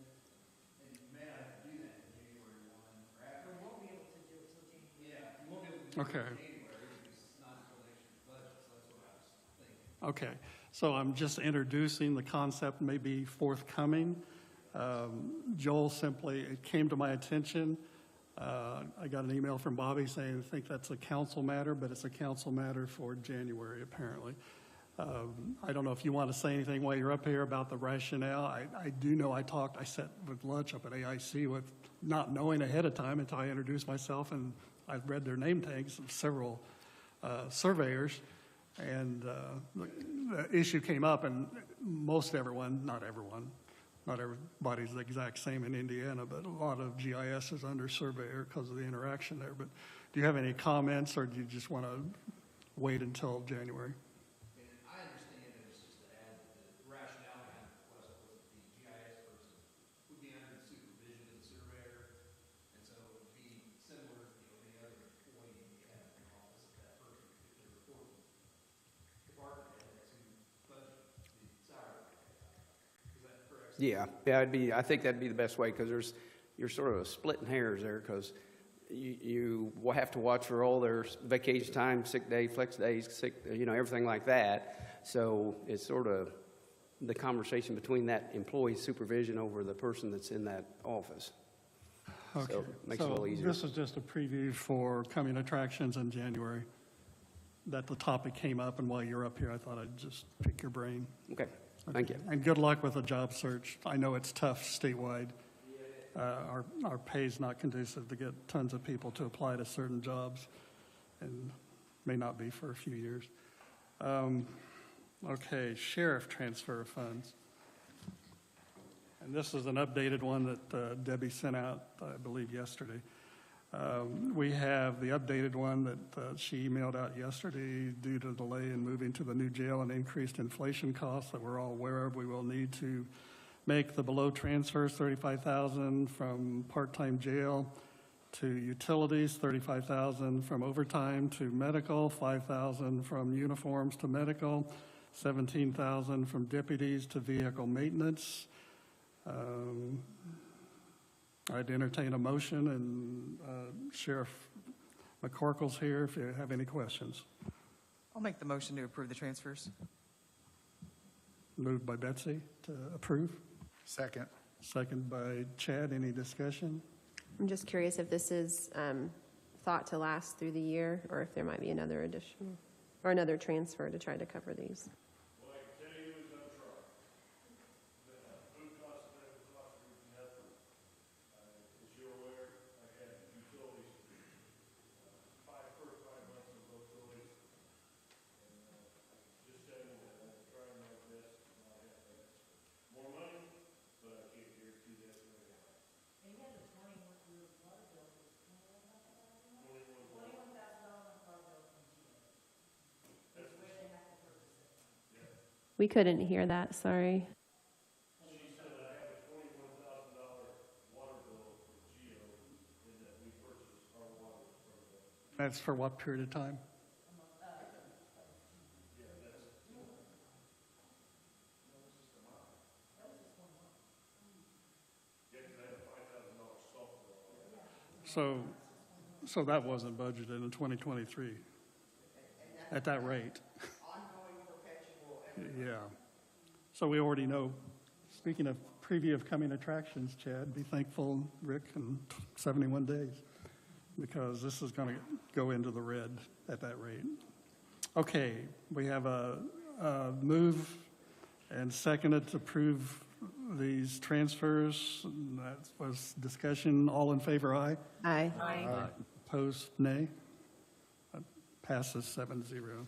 And you may not have to do that in January 1 or after. We won't be able to do it till January. Yeah, you won't be able to do it Okay. in January because it's not until next year's budget, so that's what I was thinking. Okay, so I'm just introducing the concept, may be forthcoming. Joel simply, it came to my attention. I got an email from Bobby saying, I think that's a council matter, but it's a council matter for January, apparently. I don't know if you want to say anything while you're up here about the rationale. I do know I sat with lunch up at AIC with not knowing ahead of time until I introduced myself, and I read their name tags of several surveyors, and the issue came up, and most everyone, not everybody's the exact same in Indiana, but a lot of GIS is under surveyor because of the interaction there. But do you have any comments, or do you just want to wait until January? And I understand it was just to add that the rationale behind the request was that the GIS person would be under the supervision of the surveyor, and so it would be similar to any other employee you have in the office of that person, if they're reporting department head to budget the salary. Is that correct? Yeah, I think that'd be the best way, because you're sort of splitting hairs there, because you will have to watch for all their vacation time, sick day, flex days, everything like that. So it's sort of the conversation between that employee supervision over the person that's in that office. Okay, So it makes it a little easier. This is just a preview for coming attractions in January. That the topic came up, and while you're up here, I thought I'd just pick your brain. Okay, thank you. And good luck with the job search. I know it's tough statewide. Our pay's not conducive to get tons of people to apply to certain jobs, and may not be for a few years. Okay, sheriff transfer of funds. And this is an updated one that Debbie sent out, I believe, yesterday. We have the updated one that she emailed out yesterday due to delay in moving to the new jail and increased inflation costs that we're all aware of. We will need to make the below transfers, $35,000 from part-time jail to utilities, $35,000 from overtime to medical, $5,000 from uniforms to medical, $17,000 from deputies to vehicle maintenance. I'd entertain a motion, and Sheriff McCorkle's here if you have any questions. I'll make the motion to approve the transfers. Moved by Betsy to approve, Second. second by Chad. Any discussion? I'm just curious if this is thought to last through the year, or if there might be another additional, or another transfer to try to cover these. We couldn't hear that, sorry. That's for what period of time? So that wasn't budgeted in 2023 at that rate. Yeah. So we already know, speaking of preview of coming attractions, Chad, be thankful, Rick, in 71 days, because this is going to go into the red at that rate. Okay, we have a move and seconded to approve these transfers. That was discussion. All in favor, aye? Aye. Aye. Opposed, nay? That passes 7-0.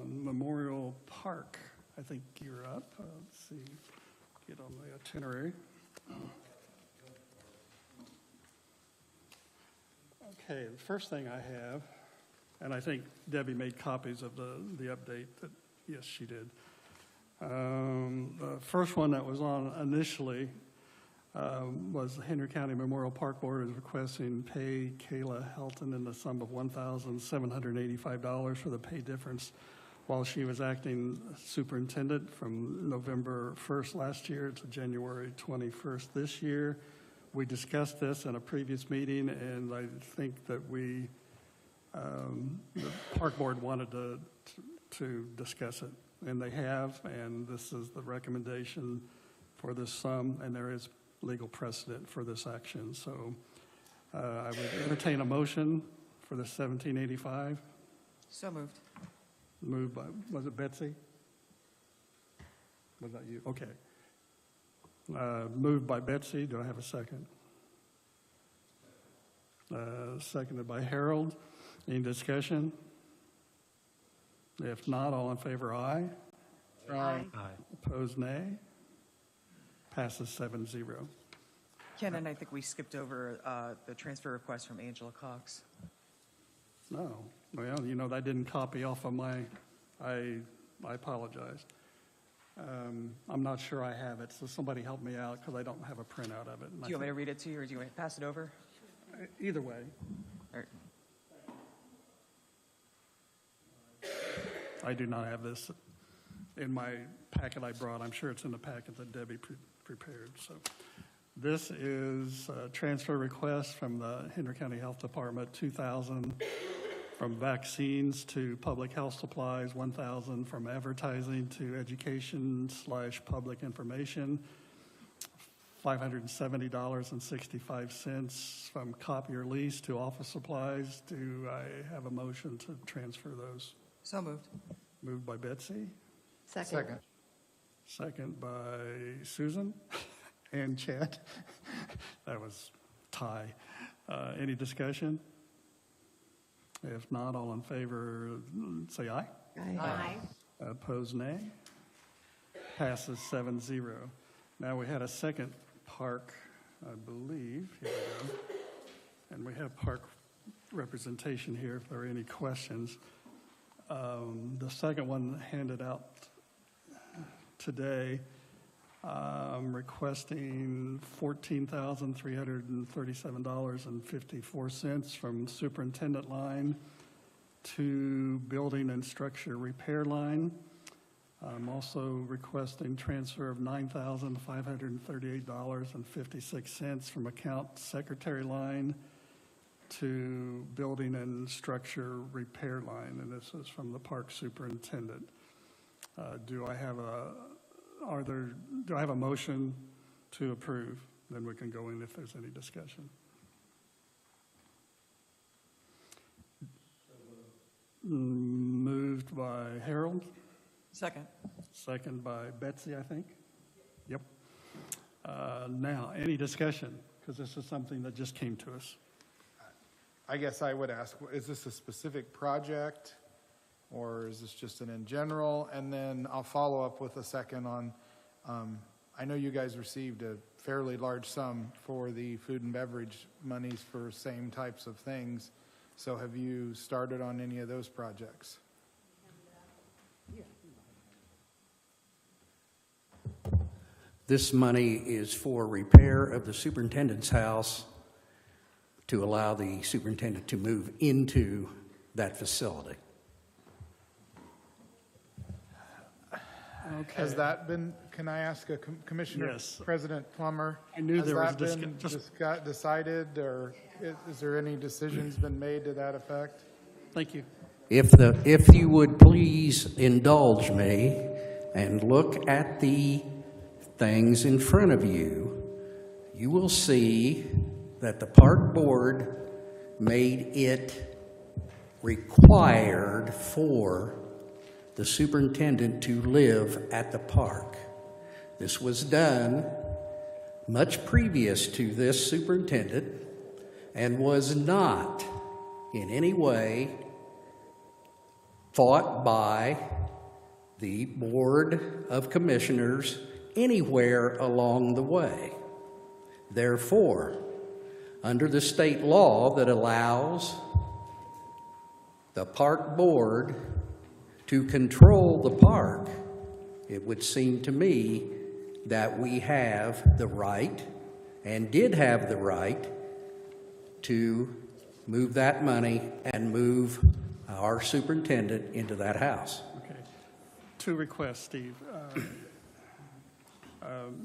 Memorial Park, I think you're up. Let's see, get on the itinerary. Okay, the first thing I have, and I think Debbie made copies of the update that, yes, she did. The first one that was on initially was the Henry County Memorial Park Board is requesting pay Kayla Helton in the sum of $1,785 for the pay difference while she was acting superintendent from November 1st last year to January 21st this year. We discussed this in a previous meeting, and I think that the Park Board wanted to discuss it, and they have, and this is the recommendation for this sum, and there is legal precedent for this action. So I would entertain a motion for the $1,785. So moved. Moved by, was it Betsy? Was that you? Okay. Moved by Betsy. Do I have a second? Seconded by Harold. Any discussion? If not, all in favor, aye. Aye. Opposed, nay. Passes 7-0. Ken, and I think we skipped over the transfer request from Angela Cox. No. Well, you know, that didn't copy off of my, I apologize. I'm not sure I have it, so somebody help me out because I don't have a printout of it. Do you want me to read it to you, or do you want me to pass it over? Either way. All right. I do not have this in my packet I brought. I'm sure it's in the packet that Debbie prepared. So this is a transfer request from the Henry County Health Department, $2,000 from vaccines to public health supplies, $1,000 from advertising to education/public information, $570.65 from copier lease to office supplies. Do I have a motion to transfer those? So moved. Moved by Betsy. Second. Second by Susan and Chad. That was tie. Any discussion? If not, all in favor, say aye. Aye. Opposed, nay. Passes 7-0. Now, we had a second park, I believe. Here we go. And we have park representation here if there are any questions. The second one handed out today, requesting $14,337.54 from superintendent line to building and structure repair line. I'm also requesting transfer of $9,538.56 from account secretary line to building and structure repair line, and this is from the park superintendent. Do I have a motion to approve? Then we can go in if there's any discussion. Moved by Harold. Second. Second by Betsy, I think. Yep. Now, any discussion? Because this is something that just came to us. I guess I would ask, is this a specific project, or is this just an in general? And then I'll follow up with a second on, I know you guys received a fairly large sum for the food and beverage monies for same types of things. So have you started on any of those projects? This money is for repair of the superintendent's house to allow the superintendent to move into that facility. Okay. Has that been, can I ask a Commissioner Yes. President Plummer? I knew there was Has that been decided, or is there any decisions been made to that effect? Thank you. If you would please indulge me and look at the things in front of you, you will see that the park board made it required for the superintendent to live at the park. This was done much previous to this superintendent and was not in any way fought by the Board of Commissioners anywhere along the way. Therefore, under the state law that allows the park board to control the park, it would seem to me that we have the right, and did have the right, to move that money and move our superintendent into that house. Okay. Two requests, Steve.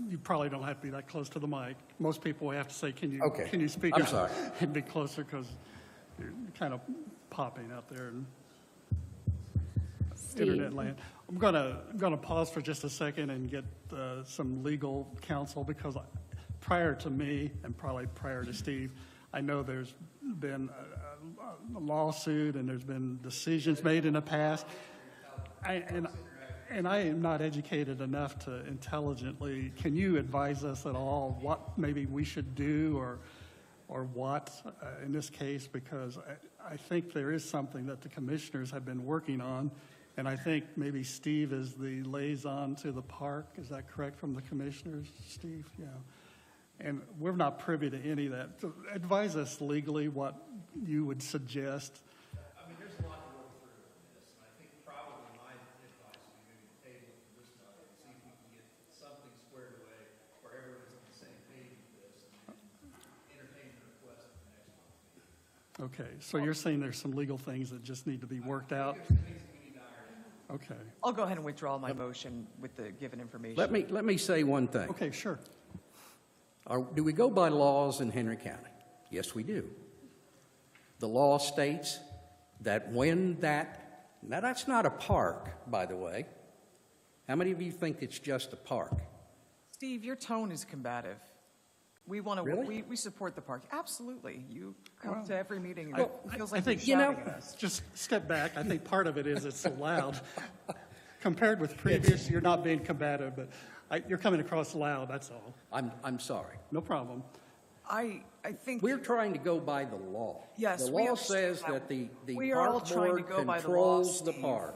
You probably don't have to be that close to the mic. Most people have to say, can you speak I'm up sorry. and be closer, because you're kind of popping out there in internet land. I'm gonna pause for just a second and get some legal counsel, because prior to me and probably prior to Steve, I know there's been a lawsuit and there's been decisions made in the past. And I am not educated enough to intelligently, can you advise us at all what maybe we should do or what in this case? Because I think there is something that the commissioners have been working on, and I think maybe Steve is the liaison to the park. Is that correct from the commissioners, Steve? Yeah. And we're not privy to any of that. So advise us legally what you would suggest. I mean, there's a lot to work through on this, and I think probably my advice would be maybe to table it for this night and see if we can get something squared away where everyone's on the same page with this, and entertain the request at the next month. Okay, so you're saying there's some legal things that just need to be worked out? Okay. I'll go ahead and withdraw my motion with the given information. Let me say one thing. Okay, sure. Do we go by laws in Henry County? Yes, we do. The law states that now that's not a park, by the way. How many of you think it's just a park? Steve, your tone is combative. We want to, Really? we support the park. Absolutely. You come to every meeting and I it feels I like think, you're shouting at us. just step back. I think part of it is it's so loud. Compared with previous, you're not being combative, but you're coming across loud, that's all. I'm sorry. No problem. I think We're trying to go by the law. Yes, The we law understand says that. that the We are all park trying to board go by the law, controls the Steve. park.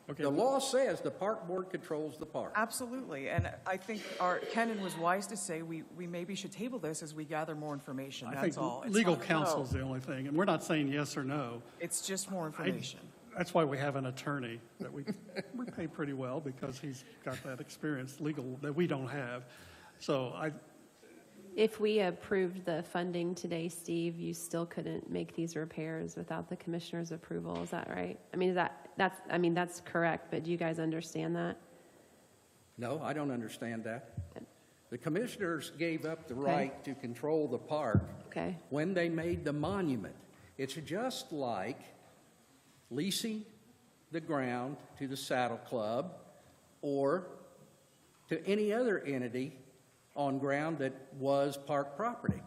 Okay. The law says the park board controls the park. Absolutely. And I think Kenan was wise to say we maybe should table this as we gather more information. I That's think all. It's legal not a counsel is no. the only thing, and we're not saying yes or no. It's just more information. That's why we have an attorney that we pay pretty well, because he's got that experience legal that we don't have. So If we approved the funding today, Steve, you still couldn't make these repairs without the commissioner's approval, is that right? I mean, that's correct, but do you guys understand that? No, I don't understand that. The commissioners gave up the right to control the park Okay. when they made the monument. It's just like leasing the ground to the Saddle Club or to any other entity on ground that was park property.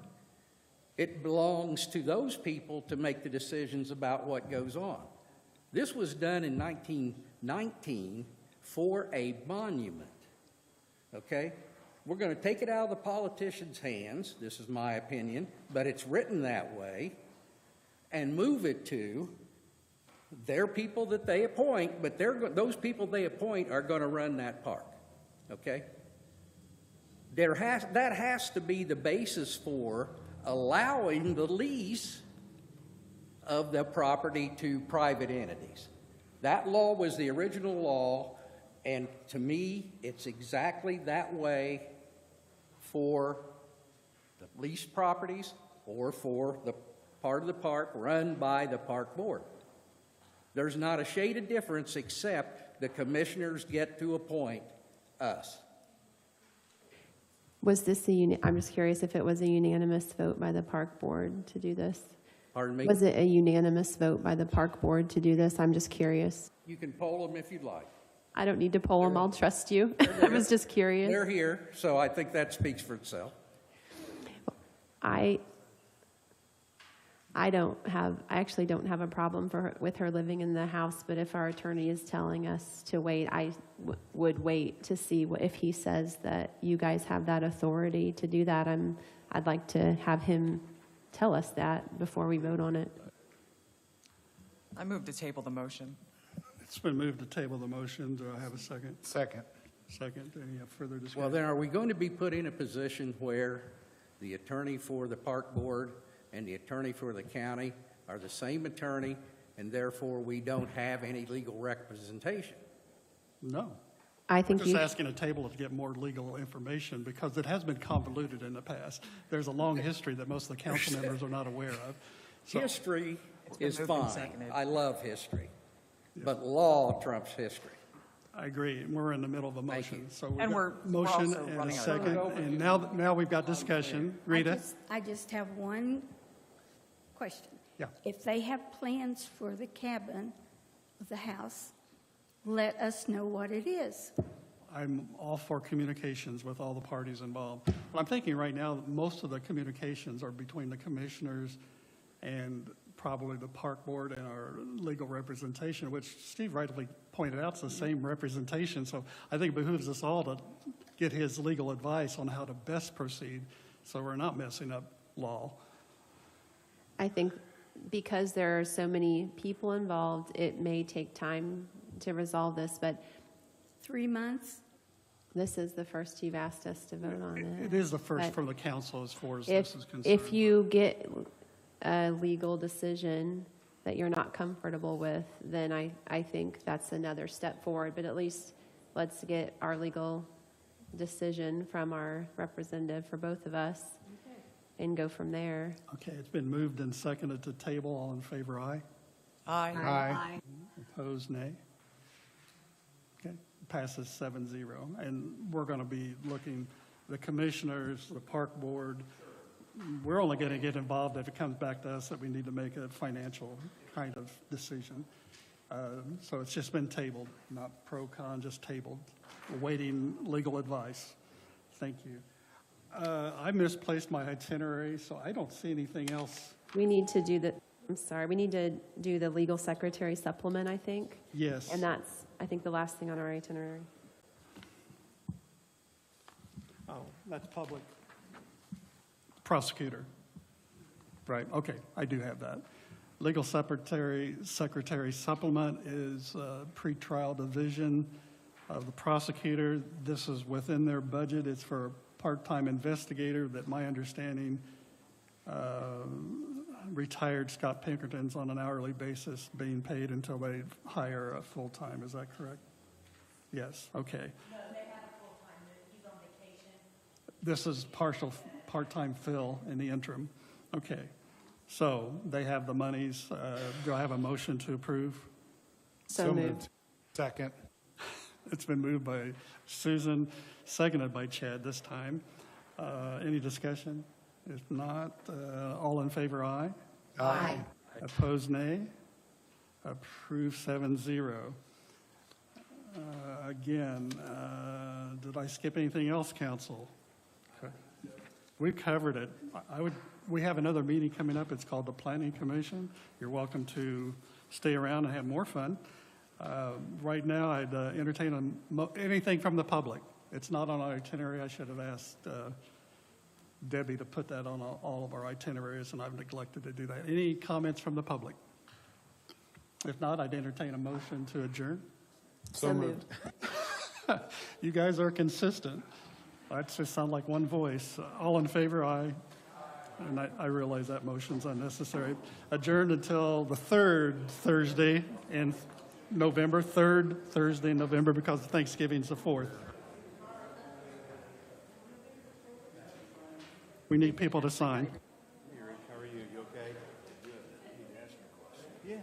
It belongs to those people to make the decisions about what goes on. This was done in 1919 for a monument, okay? We're going to take it out of the politicians' hands, this is my opinion, but it's written that way, and move it to their people that they appoint, but those people they appoint are going to run that park, okay? That has to be the basis for allowing the lease of the property to private entities. That law was the original law, and to me, it's exactly that way for the leased properties or for the part of the park run by the park board. There's not a shade of difference except the commissioners get to appoint us. Was this I'm just curious if it was a unanimous vote by the park board to do this? Pardon me? Was it a unanimous vote by the park board to do this? I'm just curious. You can poll them if you'd like. I don't need to poll them. I'll trust you. I was just curious. They're here, so I think that speaks for itself. I actually don't have a problem with her living in the house, but if our attorney is telling us to wait, I would wait to see if he says that you guys have that authority to do that. I'd like to have him tell us that before we vote on it. I move to table the motion. It's been moved to table the motion. Do I have a second? Second. Second. Any further discussion? Well, then are we going to be put in a position where the attorney for the park board and the attorney for the county are the same attorney, and therefore we don't have any legal representation? No. I think We're just asking a table to get more legal information because it has been convoluted in the past. There's a long history that most of the council members are not aware of. So, History is moved and fine. seconded. I love history. But law trumps history. I agree. We're in the middle of a motion. So And got we're motion also and a running out of second. And now we've got discussion. Rita? I just have one question. Yeah. If they have plans for the cabin of the house, let us know what it is. I'm all for communications with all the parties involved. But I'm thinking right now, most of the communications are between the commissioners and probably the park board and our legal representation, which Steve rightly pointed out, it's the same representation. So I think it behooves us all to get his legal advice on how to best proceed so we're not messing up law. I think because there are so many people involved, it may take time to resolve this, but 3 months? this is the first you've asked us to vote on it. It is the first But from the council as far as If, this is concerned. if you get a legal decision that you're not comfortable with, then I think that's another step forward. But at least let's get our legal decision from our representative for both of us and go from there. Okay, it's been moved and seconded to table. All in favor, aye. Aye. Aye. Opposed, nay. Okay, passes 7-0. And we're going to be looking, the commissioners, the park board, we're only going to get involved if it comes back to us that we need to make a financial kind of decision. So it's just been tabled, not pro-con, just tabled, awaiting legal advice. Thank you. I misplaced my itinerary, so I don't see anything else. We need to do we need to do the legal secretary supplement, I think. Yes. And that's, I think, the last thing on our itinerary. Oh, that's public. Prosecutor. Right, okay, I do have that. Legal secretary supplement is pretrial division of the prosecutor. This is within their budget. It's for a part-time investigator that my understanding retired Scott Pinkerton's on an hourly basis being paid until they hire a full-time. Is that correct? Yes, okay. No, they have a full-time, he's on vacation. This is part-time fill in the interim. Okay. So they have the monies. Do I have a motion to approve? So moved. Second. It's been moved by Susan, seconded by Chad this time. Any discussion? If not, all in favor, aye. Aye. Opposed, nay. Approved 7-0. Again, did I skip anything else, council? Okay. We covered it. We have another meeting coming up. It's called the Planning Commission. You're welcome to stay around and have more fun. Right now, I'd entertain anything from the public. It's not on our itinerary. I should have asked Debbie to put that on all of our itineraries, and I've neglected to do that. Any comments from the public? If not, I'd entertain a motion to adjourn. So moved. You guys are consistent. That just sound like one voice. All in favor, aye. And I realize that motion's unnecessary. Adjourned until the third Thursday in November, third Thursday in November, because Thanksgiving's the 4th. We need people to sign. How are you? You okay? Good. You need to ask me a question. Yeah.